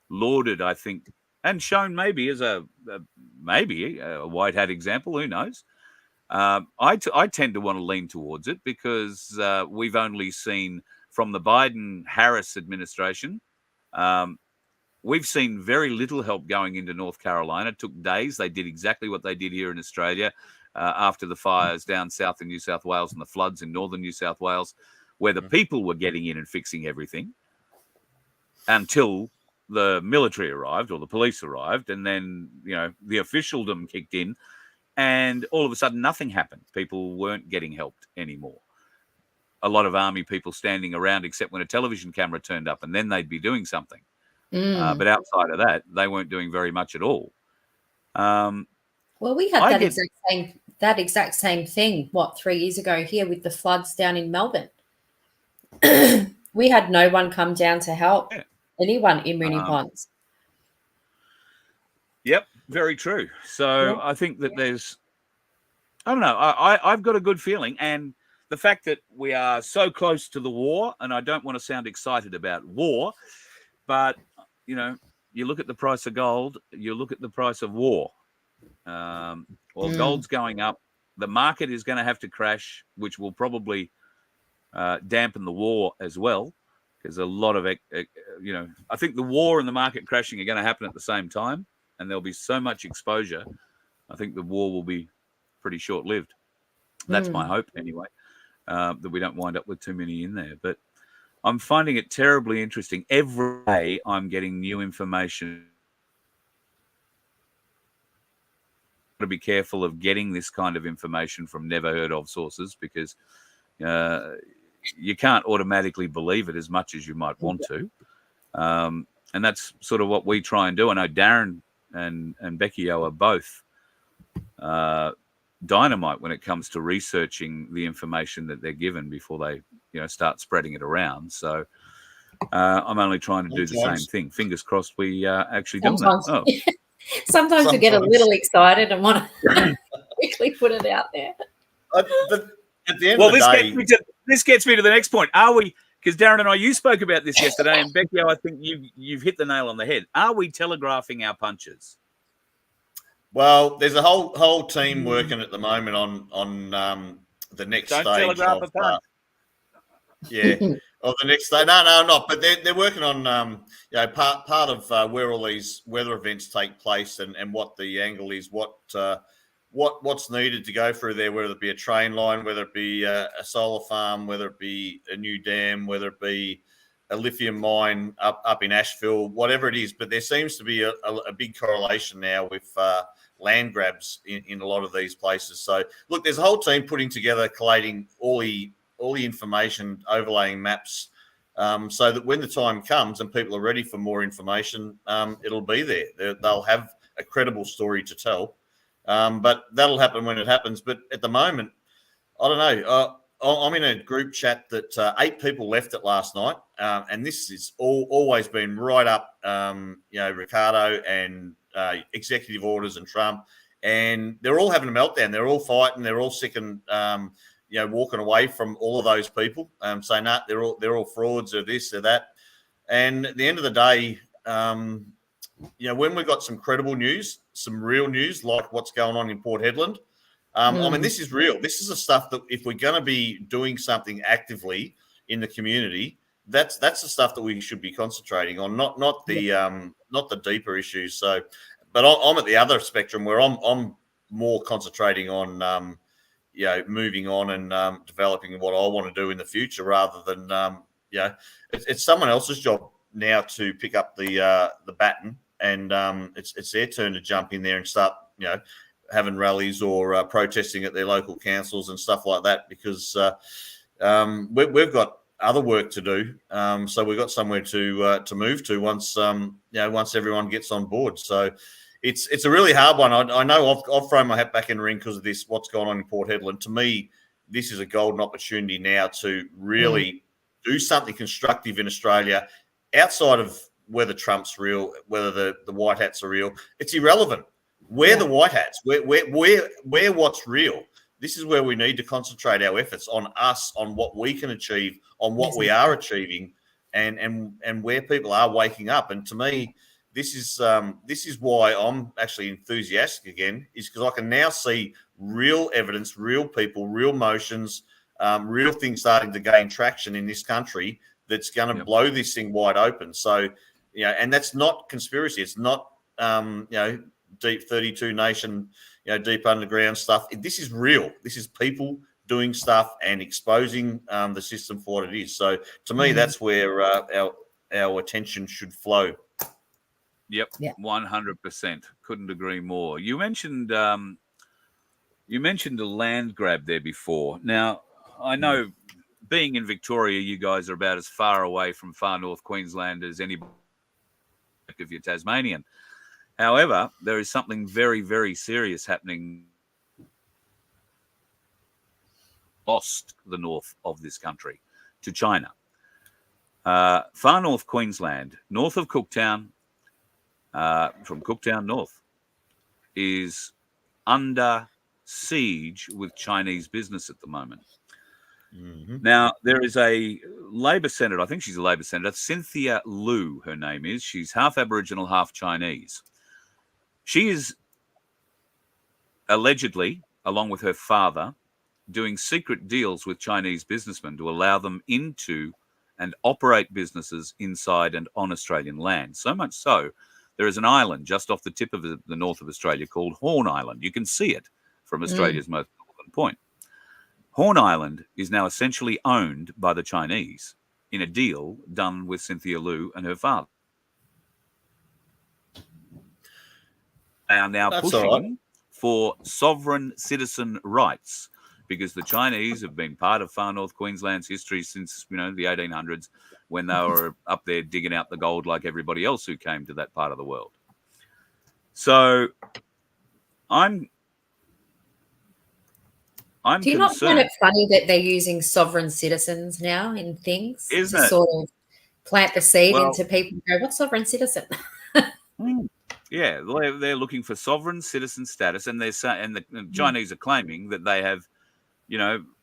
lauded, I think, and shown maybe as a white hat example, who knows? I tend to want to lean towards it because we've only seen from the Biden-Harris administration, we've seen very little help going into North Carolina. It took days. They did exactly what they did here in Australia after the fires down south in New South Wales and the floods in northern New South Wales, where the people were getting in and fixing everything until the military arrived or the police arrived, and then, you know, the officialdom kicked in, and all of a sudden nothing happened. People weren't getting helped anymore. A lot of army people standing around except when a television camera turned up, and then they'd be doing something. But outside of that, they weren't doing very much at all. Well, we had that exact same thing, 3 years ago here with the floods down in Melbourne. We had no one come down to help anyone in Moonee Ponds. Yep, very true. So I think that there's, I don't know, I've got a good feeling. And the fact that we are so close to the war, and I don't want to sound excited about war, but, you know, you look at the price of gold, you look at the price of war. Gold's going up. The market is going to have to crash, which will probably dampen the war as well, because a lot of, you know, I think the war and the market crashing are going to happen at the same time, and there'll be so much exposure. I think the war will be pretty short-lived. That's my hope anyway, that we don't wind up with too many in there. But I'm finding it terribly interesting. Every day I'm getting new information. To be careful of getting this kind of information from never heard of sources, because you can't automatically believe it as much as you might want to. And that's sort of what we try and do. I know Darren and Becio are both dynamite when it comes to researching the information that they're given before they, you know, start spreading it around. So I'm only trying to do the same thing. Fingers crossed we actually do that. Sometimes we get a little excited and want to quickly put it out there. At the end of the day, this gets me to the next point. Are we? Because Darren and you spoke about this yesterday, and Becio, I think you've hit the nail on the head. Are we telegraphing our punches? Well, there's a whole team working at the moment on the next Don't stage telegraph of a punch. of the next stage. No, I'm not. But they're working on part of where all these weather events take place and what the angle is, what's needed to go through there, whether it be a train line, whether it be a solar farm, whether it be a new dam, whether it be a lithium mine up in Asheville, whatever it is. But there seems to be a big correlation now with land grabs in a lot of these places. So look, there's a whole team putting together, collating all the information, overlaying maps, so that when the time comes and people are ready for more information, it'll be there. They'll have a credible story to tell. But that'll happen when it happens. But at the moment, I don't know. I'm in a group chat that 8 people left it last night, and this has always been right up, Ricardo and executive orders and Trump, and they're all having a meltdown. They're all fighting. They're all sick and walking away from all of those people, saying, "Nah, they're all frauds or this or that." And at the end of the day, when we've got some credible news, some real news, like what's going on in Port Hedland. I mean, this is real. This is the stuff that if we're going to be doing something actively in the community, that's the stuff that we should be concentrating on, not the deeper issues. So, but I'm at the other spectrum where I'm more concentrating on moving on and developing what I want to do in the future, rather than it's someone else's job now to pick up the baton, and it's their turn to jump in there and start having rallies or protesting at their local councils and stuff like that, because we've got other work to do. So we've got somewhere to move to once everyone gets on board. So it's a really hard one. I know I've thrown my hat back in the ring because of this, what's going on in Port Hedland. To me, this is a golden opportunity now to really do something constructive in Australia outside of whether Trump's real, whether the white hats are real. It's irrelevant. We're the white hats. We're what's real. This is where we need to concentrate our efforts on us, on what we can achieve, on what we are achieving, and where people are waking up. And to me, this is why I'm actually enthusiastic again, is because I can now see real evidence, real people, real motions, real things starting to gain traction in this country that's going to blow this thing wide open. So, and that's not conspiracy. It's not, deep 32 nation, deep underground stuff. This is real. This is people doing stuff and exposing the system for what it is. So to me, that's where our attention should flow. Yep, 100%. Couldn't agree more. You mentioned a land grab there before. Now, I know being in Victoria, you guys are about as far away from far north Queensland as anybody if you're Tasmanian. However, there is something very, very serious happening lost the north of this country to China. Far north Queensland, north of Cooktown, from Cooktown north, is under siege with Chinese business at the moment. Now, there is a Labor senator, I think she's a Labor senator, Cynthia Lui, her name is. She's half Aboriginal, half Chinese. She is allegedly, along with her father, doing secret deals with Chinese businessmen to allow them into and operate businesses inside and on Australian land. So much so, there is an island just off the tip of the north of Australia called Horn Island. You can see it from Australia's most northern point. Horn Island is now essentially owned by the Chinese in a deal done with Cynthia Lui and her father. They are now pushing for sovereign citizen rights, because the Chinese have been part of far north Queensland's history since, the 1800s, when they were up there digging out the gold like everybody else who came to that part of the world. So I'm Do you not find it funny that they're using sovereign citizens now in things to sort of plant the seed into people and go, what's sovereign citizen? Yeah, they're looking for sovereign citizen status, and the Chinese are claiming that they have,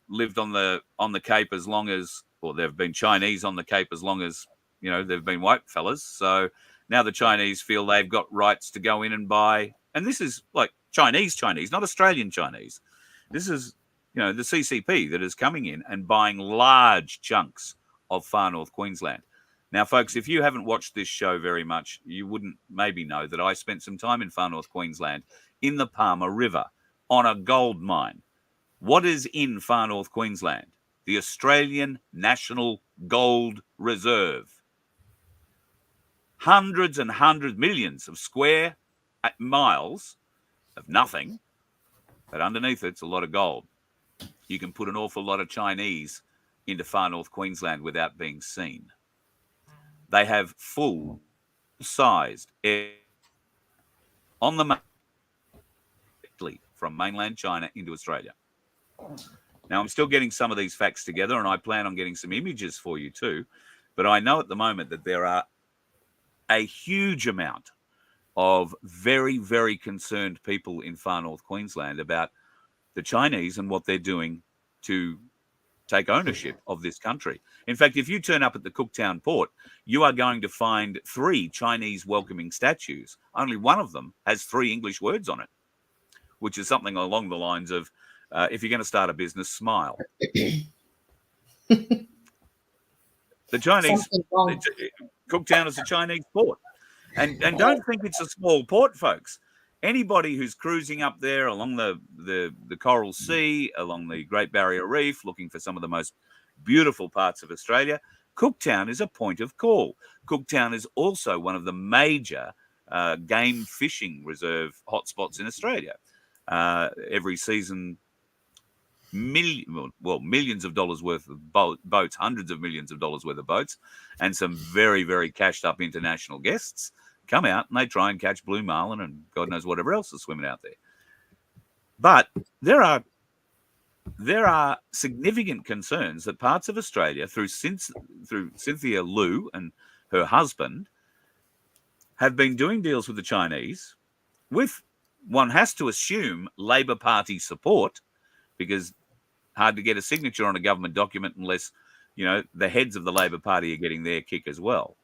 lived on the Cape as long as, or they've been Chinese on the Cape as long as, they've been white fellas. So now the Chinese feel they've got rights to go in and buy, and this is like Chinese, not Australian Chinese. This is, the CCP that is coming in and buying large chunks of far north Queensland. Now, folks, if you haven't watched this show very much, you wouldn't maybe know that I spent some time in far north Queensland in the Palmer River on a gold mine. What is in far north Queensland? The Australian National Gold Reserve. Hundreds and hundreds, millions of square miles of nothing, but underneath it's a lot of gold. You can put an awful lot of Chinese into far north Queensland without being seen. They have full-sized air on the map from mainland China into Australia. Now, I'm still getting some of these facts together, and I plan on getting some images for you too. But I know at the moment that there are a huge amount of very, very concerned people in far north Queensland about the Chinese and what they're doing to take ownership of this country. In fact, if you turn up at the Cooktown port, you are going to find 3 Chinese welcoming statues. Only one of them has 3 English words on it, which is something along the lines of, if you're going to start a business, smile. The Chinese, Cooktown is a Chinese port. And don't think it's a small port, folks. Anybody who's cruising up there along the Coral Sea, along the Great Barrier Reef, looking for some of the most beautiful parts of Australia, Cooktown is a point of call. Cooktown is also one of the major game fishing reserve hotspots in Australia. Every season, millions of dollars worth of boats, hundreds of millions of dollars worth of boats, and some very, very cashed up international guests come out and they try and catch blue marlin and God knows whatever else is swimming out there. But there are significant concerns that parts of Australia, through Cynthia Lui and her husband, have been doing deals with the Chinese with, one has to assume, Labor Party support, because hard to get a signature on a government document unless, the heads of the Labor Party are getting their kick as well.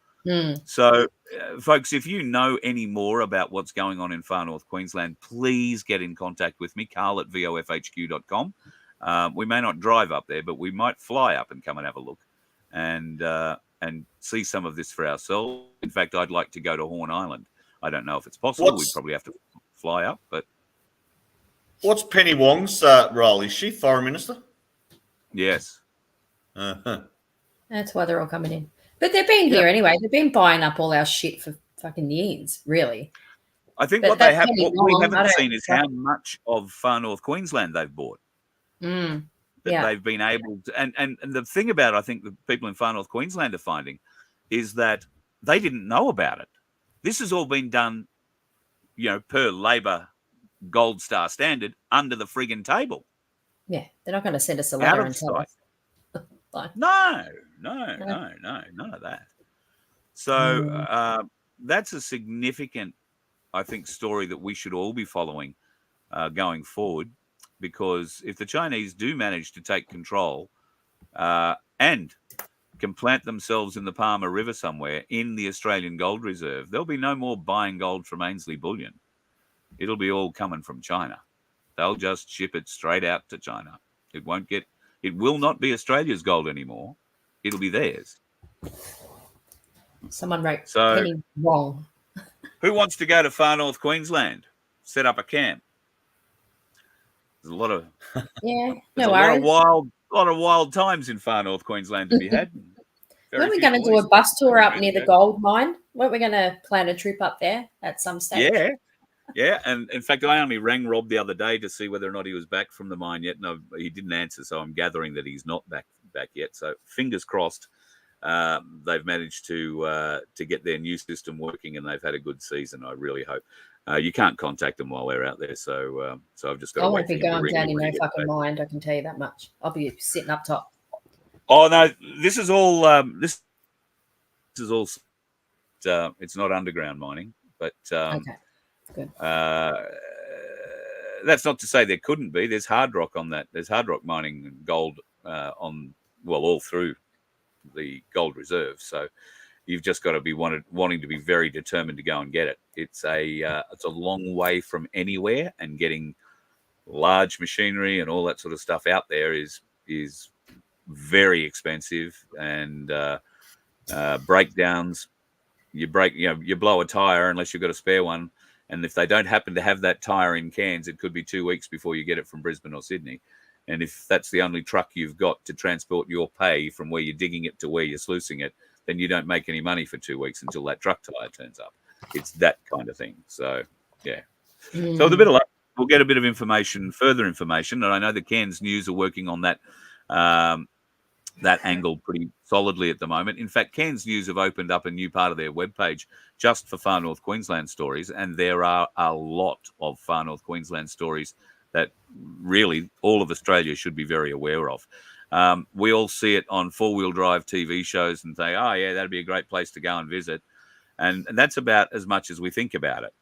So, folks, if you know any more about what's going on in far north Queensland, please get in contact with me, carl@vofhq.com. We may not drive up there, but we might fly up and come and have a look and see some of this for ourselves. In fact, I'd like to go to Horn Island. I don't know if it's possible. We'd probably have to fly up, but... What's Penny Wong's role? Is she Foreign Minister? Yes. That's why they're all coming in. But they've been here anyway. They've been buying up all our shit for fucking years, really. I think what we haven't seen is how much of far north Queensland they've bought. They've been able to, and the thing about, I think, the people in far north Queensland are finding is that they didn't know about it. This has all been done, per Labor Gold Star standard, under the friggin' table. Yeah, they're not going to send us a letter and tell us. No, none of that. So that's a significant, I think, story that we should all be following going forward, because if the Chinese do manage to take control and can plant themselves in the Palmer River somewhere in the Australian Gold Reserve, there'll be no more buying gold from Ainsley Bullion. It'll be all coming from China. They'll just ship it straight out to China. It will not be Australia's gold anymore. It'll be theirs. Someone wrote Penny wrong. Who wants to go to far north Queensland? Set up a camp. There's a lot of a lot of wild times in far north Queensland to be had. When are we going to do a bus tour up near the gold mine? Weren't we going to plan a trip up there at some stage? Yeah, and in fact, I only rang Rob the other day to see whether or not he was back from the mine yet. No, he didn't answer, so I'm gathering that he's not back yet. So fingers crossed, they've managed to get their new system working, and they've had a good season. I really hope. You can't contact them while they're out there, so I've just got to wait. I won't be going down in no fucking mind. I can tell you that much. I'll be sitting up top. Oh no, this is all. This is all. It's not underground mining, but okay. Good. That's not to say there couldn't be. There's hard rock on that. There's hard rock mining and gold all through the gold reserve. So you've just got to be wanting to be very determined to go and get it. It's a long way from anywhere, and getting large machinery and all that sort of stuff out there is very expensive, and breakdowns. You blow a tire unless you've got a spare one, and if they don't happen to have that tire in Cairns, it could be 2 weeks before you get it from Brisbane or Sydney. And if that's the only truck you've got to transport your pay from where you're digging it to where you're sluicing it, then you don't make any money for 2 weeks until that truck tire turns up. It's that kind of thing. So, yeah. So with a bit of luck, we'll get a bit of information, further information. And I know the Cairns News are working on that angle pretty solidly at the moment. In fact, Cairns News have opened up a new part of their webpage just for Far North Queensland stories. And there are a lot of Far North Queensland stories that really all of Australia should be very aware of. We all see it on four-wheel drive TV shows and say, oh, yeah, that'd be a great place to go and visit. And that's about as much as we think about it.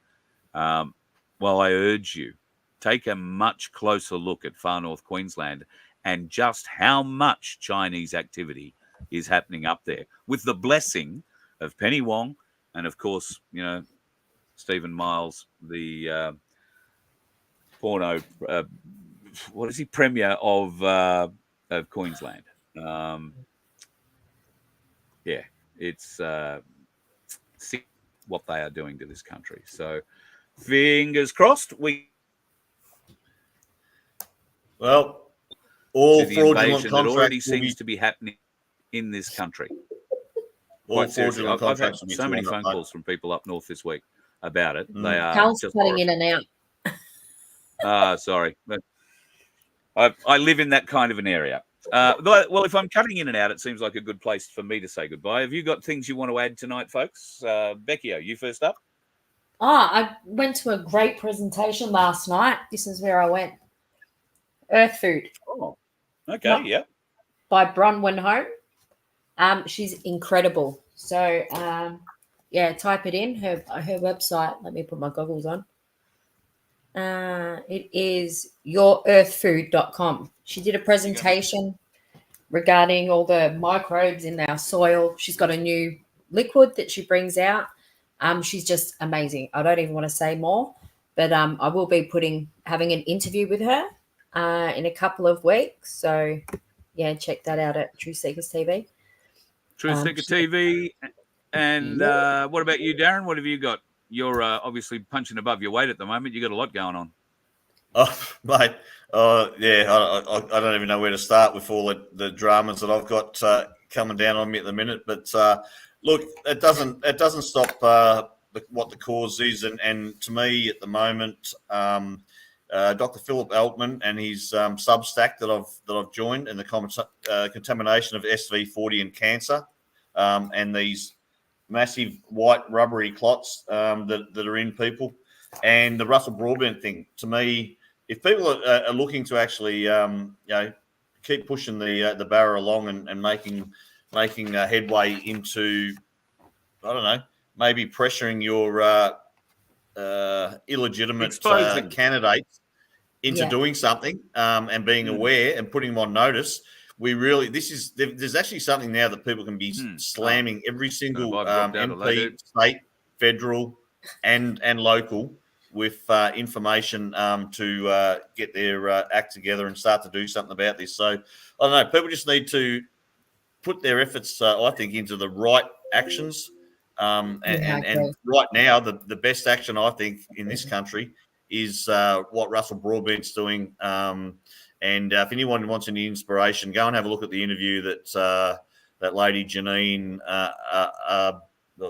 Well, I urge you, take a much closer look at Far North Queensland and just how much Chinese activity is happening up there, with the blessing of Penny Wong and, of course, Stephen Miles, the porno, what is he, Premier of Queensland. It's sick what they are doing to this country. So, fingers crossed. Well, all the fraudulent invasion that already contracts seems to be happening in this country. all fraudulent I've had contracts will be so many torn phone up, calls from people up north this week about it. They are Carl's just cutting in and out. sorry. I live in that kind of an area. Well, if I'm cutting in and out, it seems like a good place for me to say goodbye. Have you got things you want to add tonight, folks? Becio, you first up. I went to a great presentation last night. This is where I went. Earth Food. Oh, okay, yeah. By Bronwyn Home. She's incredible. So, type it in, her website. Let me put my goggles on. It is yourearthfood.com. She did a presentation regarding all the microbes in our soil. She's got a new liquid that she brings out. She's just amazing. I don't even want to say more, but I will be having an interview with her in a couple of weeks. So, yeah, check that out at Truthseeker TV. Truthseeker TV. And what about you, Darren? What have you got? You're obviously punching above your weight at the moment. You got a lot going on. Oh, mate. I don't even know where to start with all the dramas that I've got coming down on me at the minute. But look, it doesn't stop what the cause is. And to me, at the moment, Dr. Philip Altman and his Substack that I've joined, and the contamination of SV40 and cancer, and these massive white rubbery clots that are in people, and the Russell Broadbent thing. To me, if people are looking to actually keep pushing the barrow along and making headway into, I don't know, maybe pressuring your illegitimate candidates into doing something and being aware and putting them on notice. There's actually something now that people can be slamming every single MP, state, federal, and local with information to get their act together and start to do something about this. So I don't know. People just need to put their efforts, I think, into the right actions. And right now, the best action I think in this country is what Russell Broadbent's doing. And if anyone wants any inspiration, go and have a look at the interview that lady Janine, I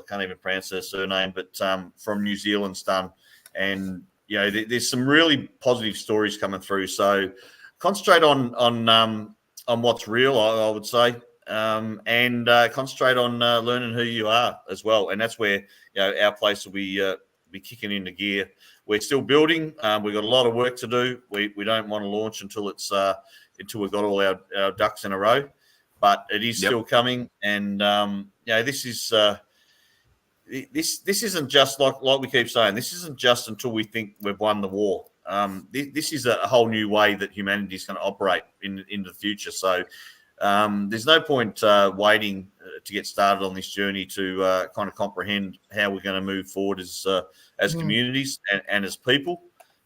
can't even pronounce her surname, but from New Zealand's done. And there's some really positive stories coming through. So concentrate on what's real, I would say, and concentrate on learning who you are as well. And that's where our place will be kicking into gear. We're still building. We've got a lot of work to do. We don't want to launch until we've got all our ducks in a row, but it is still coming. And this isn't just like we keep saying. This isn't just until we think we've won the war. This is a whole new way that humanity is going to operate in the future. So there's no point waiting to get started on this journey to kind of comprehend how we're going to move forward as communities and as people.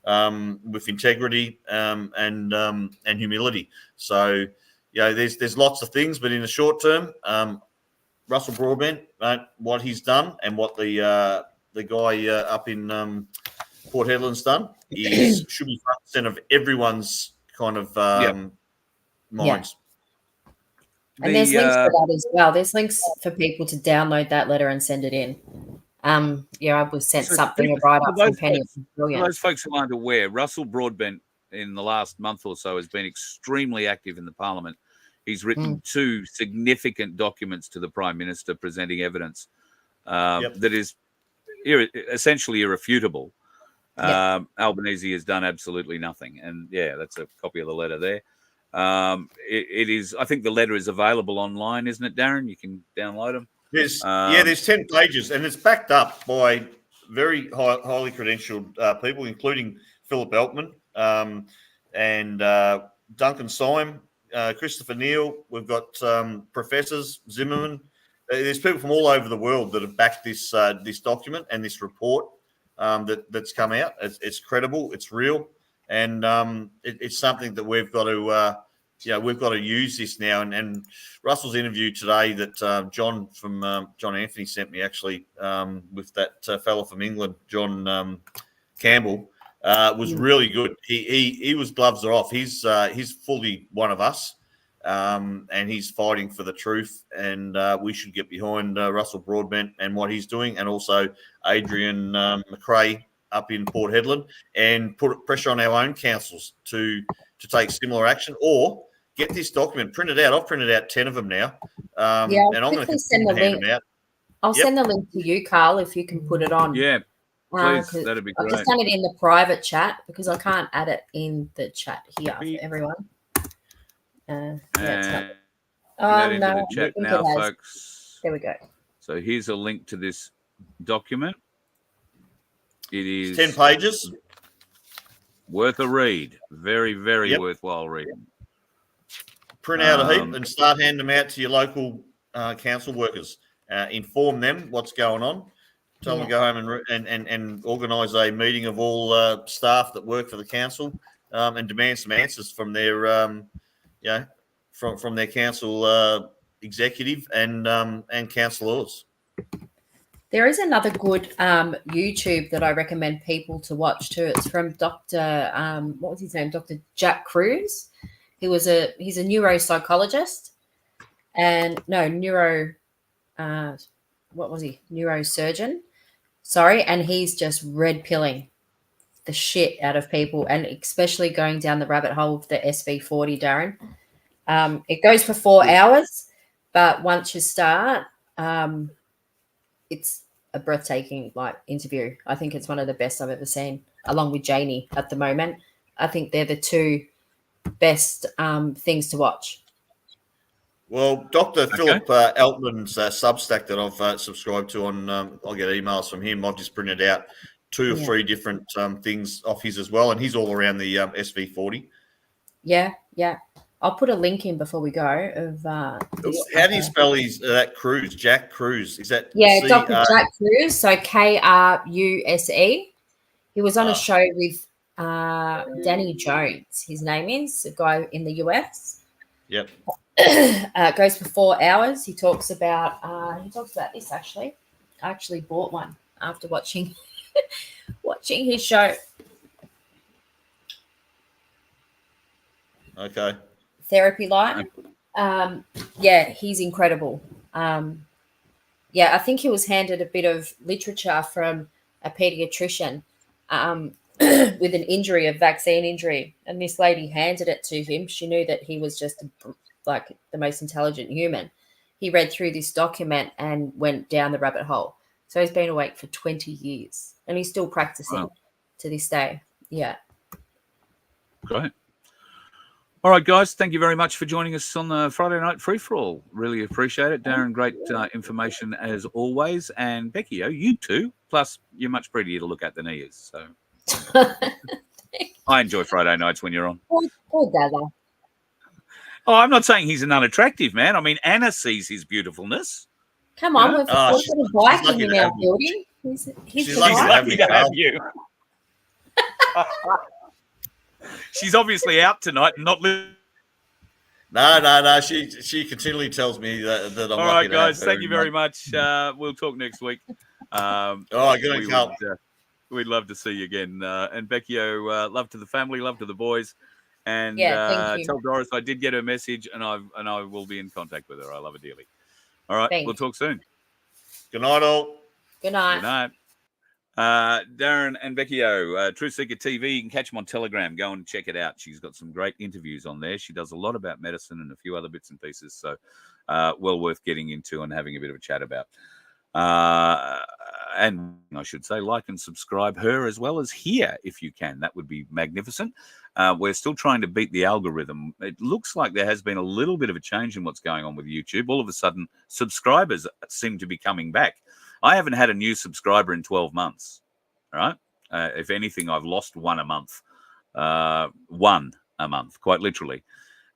with integrity and humility. So, there's lots of things, but in the short term, Russell Broadbent, what he's done and what the guy up in Port Hedland's done should be front and center of everyone's kind of minds. And there's links for that as well. There's links for people to download that letter and send it in. I was sent something a write-up from Penny. Brilliant. For those folks who aren't aware, Russell Broadbent in the last month or so has been extremely active in the Parliament. He's written 2 significant documents to the Prime Minister presenting evidence that is essentially irrefutable. Albanese has done absolutely nothing. And, that's a copy of the letter there. It is. I think the letter is available online, isn't it, Darren? You can download them. There's 10 pages, and it's backed up by very highly credentialed people, including Philip Eltman and Duncan Syme, Christopher Neal. We've got professors, Zimmerman. There's people from all over the world that have backed this document and this report that's come out. It's credible, it's real, and it's something that we've got to. We've got to use this now. And Russell's interview today that John from John Anthony sent me actually with that fellow from England, John Campbell, was really good. He was gloves are off. He's fully one of us, and he's fighting for the truth. And we should get behind Russell Broadbent and what he's doing, and also Adrian McRae up in Port Hedland, and put pressure on our own councils to take similar action, or get this document printed out. I've printed out 10 of them now. And I'm going to send the link. Them out. I'll send the link to you, Carl, if you can put it on. Yeah, please. That'd be great. I've just done it in the private chat because I can't add it in the chat here for everyone. It's not. Oh, no. The chat now, folks. There we go. So here's a link to this document. It is 10 pages. Worth a read. Very, very worthwhile reading. Print out a heap and start handing them out to your local council workers. Inform them what's going on. Tell them to go home and organise a meeting of all staff that work for the council and demand some answers from their, from their council executive and councillors. There is another good YouTube that I recommend people to watch too. It's from Dr. What was his name? Dr. Jack Cruz. He's a neuropsychologist and neurosurgeon. Sorry. And he's just red pilling the shit out of people, and especially going down the rabbit hole of the SV40, Darren. It goes for 4 hours, but once you start, it's a breathtaking interview. I think it's one of the best I've ever seen, along with Janie at the moment. I think they're the 2 best things to watch. Well, Dr. Philip Eltman's Substack that I've subscribed to on, I'll get emails from him. I've just printed out 2 or 3 different things off his as well, and he's all around the SV40. Yeah. I'll put a link in before we go. Of how do you spell that Cruz? Jack Cruz. Is that Dr. Jack Cruz? So Kruse. He was on a show with Danny Jones. His name is a guy in the US. Yep. It goes for 4 hours. He talks about this actually. I actually bought one after watching his show. Okay. Therapy Light. He's incredible. I think he was handed a bit of literature from a pediatrician with an injury, a vaccine injury, and this lady handed it to him. She knew that he was just the most intelligent human. He read through this document and went down the rabbit hole. So he's been awake for 20 years and he's still practicing to this day. Yeah. Great. All right, guys, thank you very much for joining us on the Friday Night Free-for-All. Really appreciate it. Darren, great information as always. And Becio, you too. Plus, you're much prettier to look at than he is. So I enjoy Friday nights when you're on. Poor Dada. Oh, I'm not saying he's an unattractive man. I mean, Anna sees his beautifuln't Come on, we've got a bike in our building. He's lucky to have you. She's obviously out tonight and not listening. No. She continually tells me that I'm All lucky right, to guys. have her Thank you very much. We'll talk next week. All right, good on Carl. We'd love to see you again. And Becio, love to the family, love to the boys. And thank you. tell Doris I did get her message, and I will be in contact with her. I love her dearly. All right, Thanks. we'll talk soon. Good night, all. Good night. Good night. Darren and Becio, Truthseeker TV. You can catch them on Telegram. Go and check it out. She's got some great interviews on there. She does a lot about medicine and a few other bits and pieces. So well worth getting into and having a bit of a chat about. And I should say, like and subscribe her as well as here if you can. That would be magnificent. We're still trying to beat the algorithm. It looks like there has been a little bit of a change in what's going on with YouTube. All of a sudden, subscribers seem to be coming back. I haven't had a new subscriber in 12 months. All right. If anything, I've lost one a month. One a month, quite literally.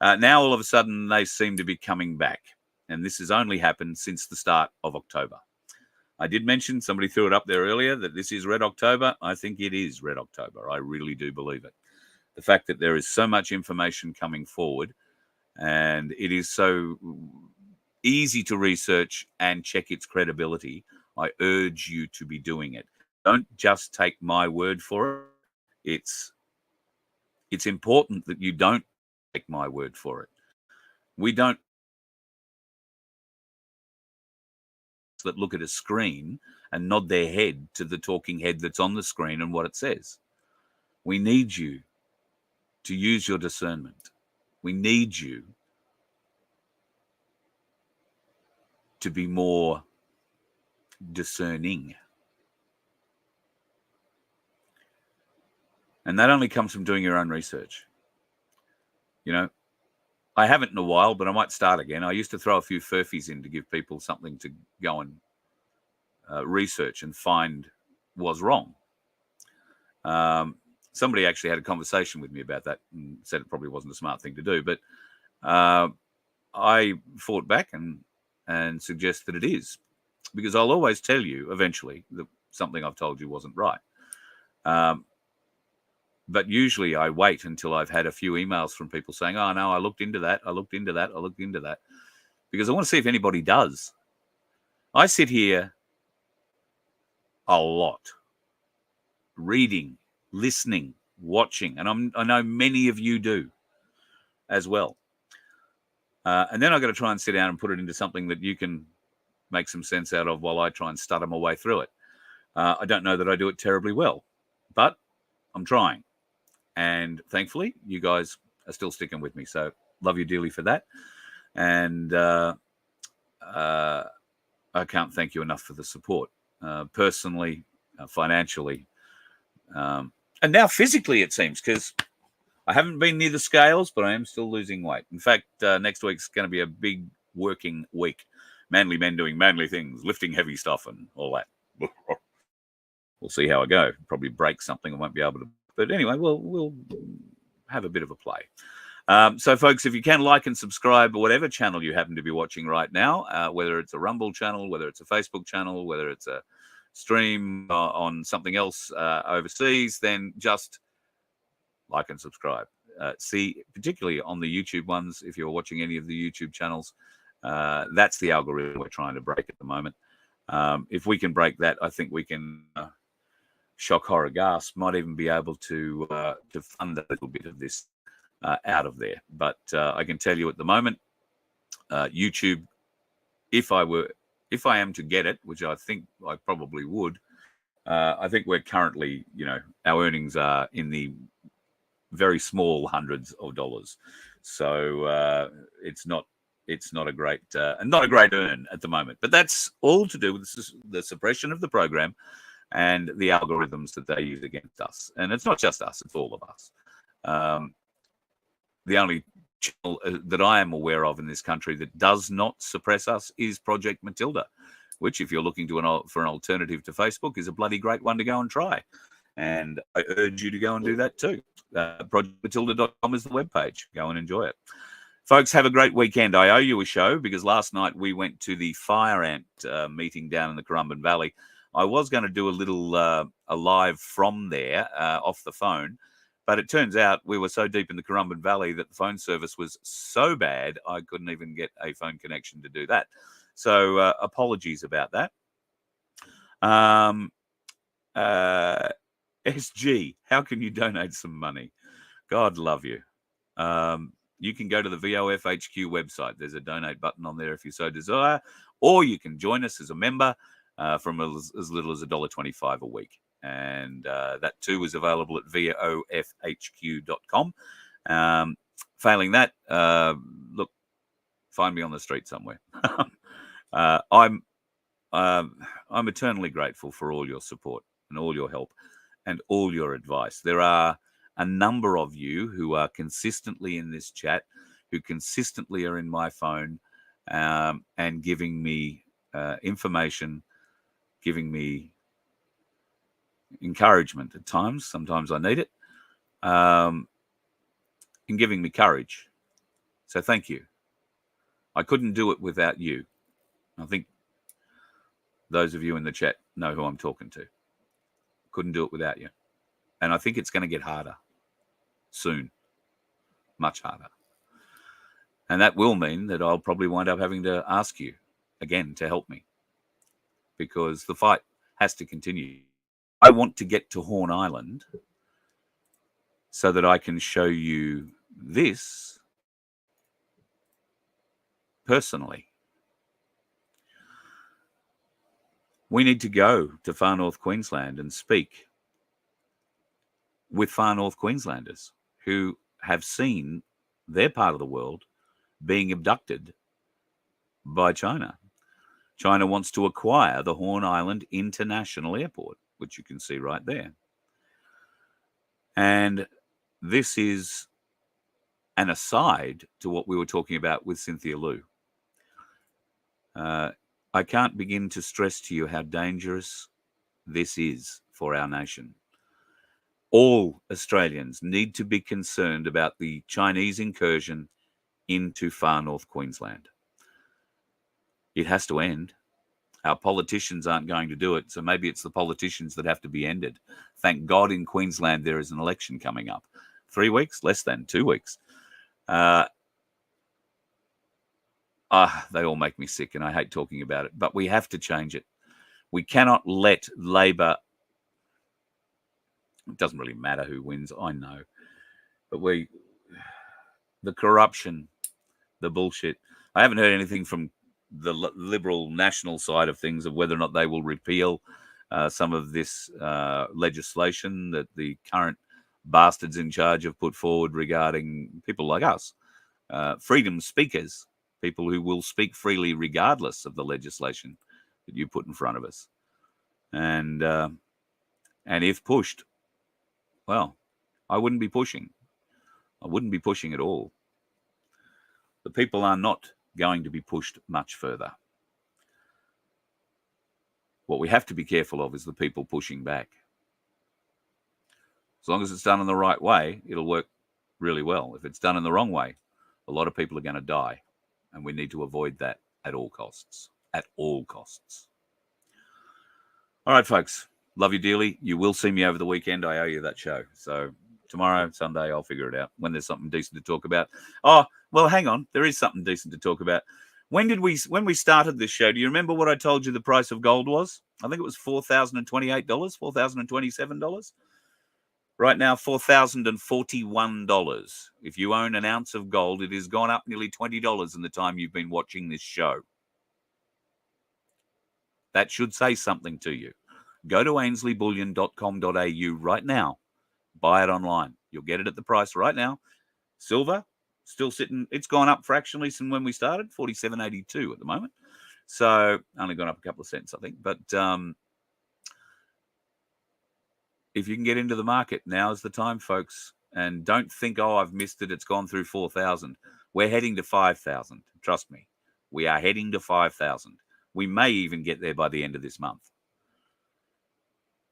Now, all of a sudden, they seem to be coming back. And this has only happened since the start of October. I did mention, somebody threw it up there earlier, that this is Red October. I think it is Red October. I really do believe it. The fact that there is so much information coming forward and it is so easy to research and check its credibility, I urge you to be doing it. Don't just take my word for it. It's important that you don't take my word for it. We don't that look at a screen and nod their head to the talking head that's on the screen and what it says. We need you to use your discernment. We need you to be more discerning. And that only comes from doing your own research. You know, I haven't in a while, but I might start again. I used to throw a few furfies in to give people something to go and research and find was wrong. Somebody actually had a conversation with me about that and said it probably wasn't a smart thing to do. But I fought back and suggest that it is, because I'll always tell you eventually that something I've told you wasn't right. But usually I wait until I've had a few emails from people saying, oh, no, I looked into that. Because I want to see if anybody does. I sit here a lot, reading, listening, watching, and I know many of you do as well. And then I've got to try and sit down and put it into something that you can make some sense out of while I try and stutter my way through it. I don't know that I do it terribly well, but I'm trying. And thankfully, you guys are still sticking with me. So love you dearly for that. And I can't thank you enough for the support, personally, financially, and now physically, it seems, because I haven't been near the scales, but I am still losing weight. In fact, next week's going to be a big working week. Manly men doing manly things, lifting heavy stuff and all that. We'll see how I go. Probably break something. I won't be able to. But anyway, we'll have a bit of a play. So, folks, if you can like and subscribe or whatever channel you happen to be watching right now, whether it's a Rumble channel, whether it's a Facebook channel, whether it's a stream on something else overseas, then just like and subscribe. See, particularly on the YouTube ones, if you're watching any of the YouTube channels, that's the algorithm we're trying to break at the moment. If we can break that, I think we can... shock, horror, gasp, might even be able to fund a little bit of this out of there. But I can tell you at the moment, YouTube, if I am to get it, which I think I probably would, I think we're currently, our earnings are in the very small hundreds of dollars. So it's not a great earn at the moment. But that's all to do with the suppression of the program and the algorithms that they use against us. And it's not just us, it's all of us. The only channel that I am aware of in this country that does not suppress us is Project Matilda, which, if you're looking for an alternative to Facebook, is a bloody great one to go and try. And I urge you to go and do that too. ProjectMatilda.com is the webpage. Go and enjoy it. Folks, have a great weekend. I owe you a show because last night we went to the Fire Ant meeting down in the Currumbin Valley. I was going to do a little a live from there off the phone, but it turns out we were so deep in the Currumbin Valley that the phone service was so bad I couldn't even get a phone connection to do that. So apologies about that. SG, how can you donate some money? God love you. You can go to the VOFHQ website. There's a donate button on there if you so desire, or you can join us as a member from as little as $1.25 a week. And that too is available at VOFHQ.com. Failing that, look, find me on the street somewhere. I'm eternally grateful for all your support and all your help and all your advice. There are a number of you who are consistently in this chat, who consistently are in my phone and giving me information, giving me encouragement at times. Sometimes I need it, and giving me courage. So thank you. I couldn't do it without you. I think those of you in the chat know who I'm talking to. Couldn't do it without you. And I think it's going to get harder soon, much harder. And that will mean that I'll probably wind up having to ask you again to help me, because the fight has to continue. I want to get to Horn Island so that I can show you this personally. We need to go to Far North Queensland and speak with Far North Queenslanders who have seen their part of the world being abducted by China. China wants to acquire the Horn Island International Airport, which you can see right there. And this is an aside to what we were talking about with Cynthia Lui. I can't begin to stress to you how dangerous this is for our nation. All Australians need to be concerned about the Chinese incursion into Far North Queensland. It has to end. Our politicians aren't going to do it, so maybe it's the politicians that have to be ended. Thank God in Queensland there is an election coming up. 3 weeks? Less than 2 weeks. They all make me sick, and I hate talking about it, but we have to change it. We cannot let Labor, it doesn't really matter who wins, I know, but the corruption, the bullshit. I haven't heard anything from the Liberal national side of things of whether or not they will repeal some of this legislation that the current bastards in charge have put forward regarding people like us, freedom speakers, people who will speak freely regardless of the legislation that you put in front of us. And if pushed, well, I wouldn't be pushing. I wouldn't be pushing at all. The people are not going to be pushed much further. What we have to be careful of is the people pushing back. As long as it's done in the right way, it'll work really well. If it's done in the wrong way, a lot of people are going to die. And we need to avoid that at all costs. At all costs. All right, folks. Love you dearly. You will see me over the weekend. I owe you that show. So tomorrow, Sunday, I'll figure it out when there's something decent to talk about. Oh, well, hang on. There is something decent to talk about. When we started this show, do you remember what I told you the price of gold was? I think it was $4,028, $4,027. Right now, $4,041. If you own an ounce of gold, it has gone up nearly $20 in the time you've been watching this show. That should say something to you. Go to ainslieybullion.com.au right now. Buy it online. You'll get it at the price right now. Silver, still sitting. It's gone up fractionally since when we started, $47.82 at the moment. So only gone up a couple of cents, I think. But if you can get into the market, now is the time, folks. And don't think, oh, I've missed it. It's gone through 4,000. We're heading to 5,000. Trust me. We are heading to 5,000. We may even get there by the end of this month.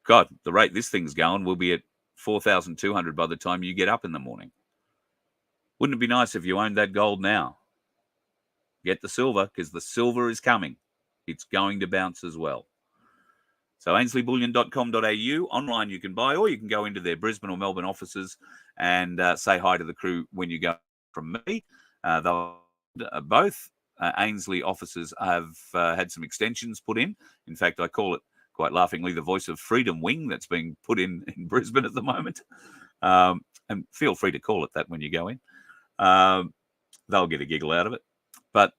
God, the rate this thing's going, we'll be at 4,200 by the time you get up in the morning. Wouldn't it be nice if you owned that gold now? Get the silver, because the silver is coming. It's going to bounce as well. So AinsleyBullion.com.au. Online you can buy, or you can go into their Brisbane or Melbourne offices and say hi to the crew when you go from me. They'll both Ainsley offices have had some extensions put in. In fact, I call it, quite laughingly, the Voice of Freedom wing that's being put in Brisbane at the moment. And feel free to call it that when you go in. They'll get a giggle out of it. But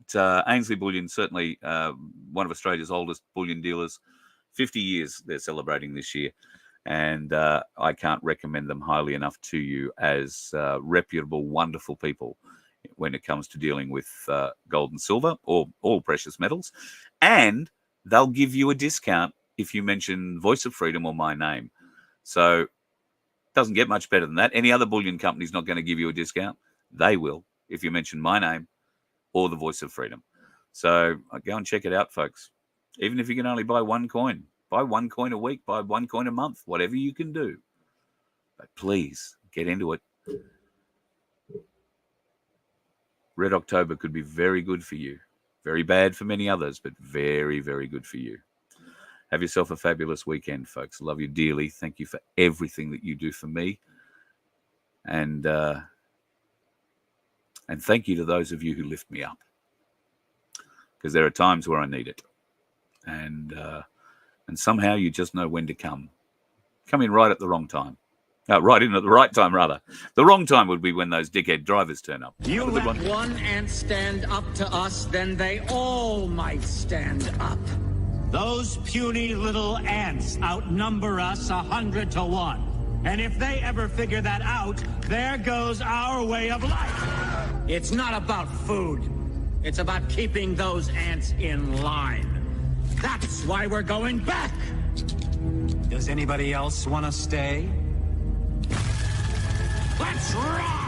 Ainsley Bullion, certainly one of Australia's oldest bullion dealers. 50 years they're celebrating this year. And I can't recommend them highly enough to you as reputable, wonderful people when it comes to dealing with gold and silver or all precious metals. And they'll give you a discount if you mention Voice of Freedom or my name. So it doesn't get much better than that. Any other bullion company's not going to give you a discount. They will if you mention my name or the Voice of Freedom. So go and check it out, folks. Even if you can only buy one coin a week, buy one coin a month, whatever you can do. But please get into it. Red October could be very good for you. Very bad for many others, but very, very good for you. Have yourself a fabulous weekend, folks. Love you dearly. Thank you for everything that you do for me. And thank you to those of you who lift me up. Because there are times where I need it. And somehow you just know when to come. Come in right at the wrong time. Right in at the right time, rather. The wrong time would be when those dickhead drivers turn up. You let one ant stand up to us, then they all might stand up. Those puny little ants outnumber us 100 to 1. And if they ever figure that out, there goes our way of life. It's not about food. It's about keeping those ants in line. That's why we're going back. Does anybody else want to stay? Let's rock!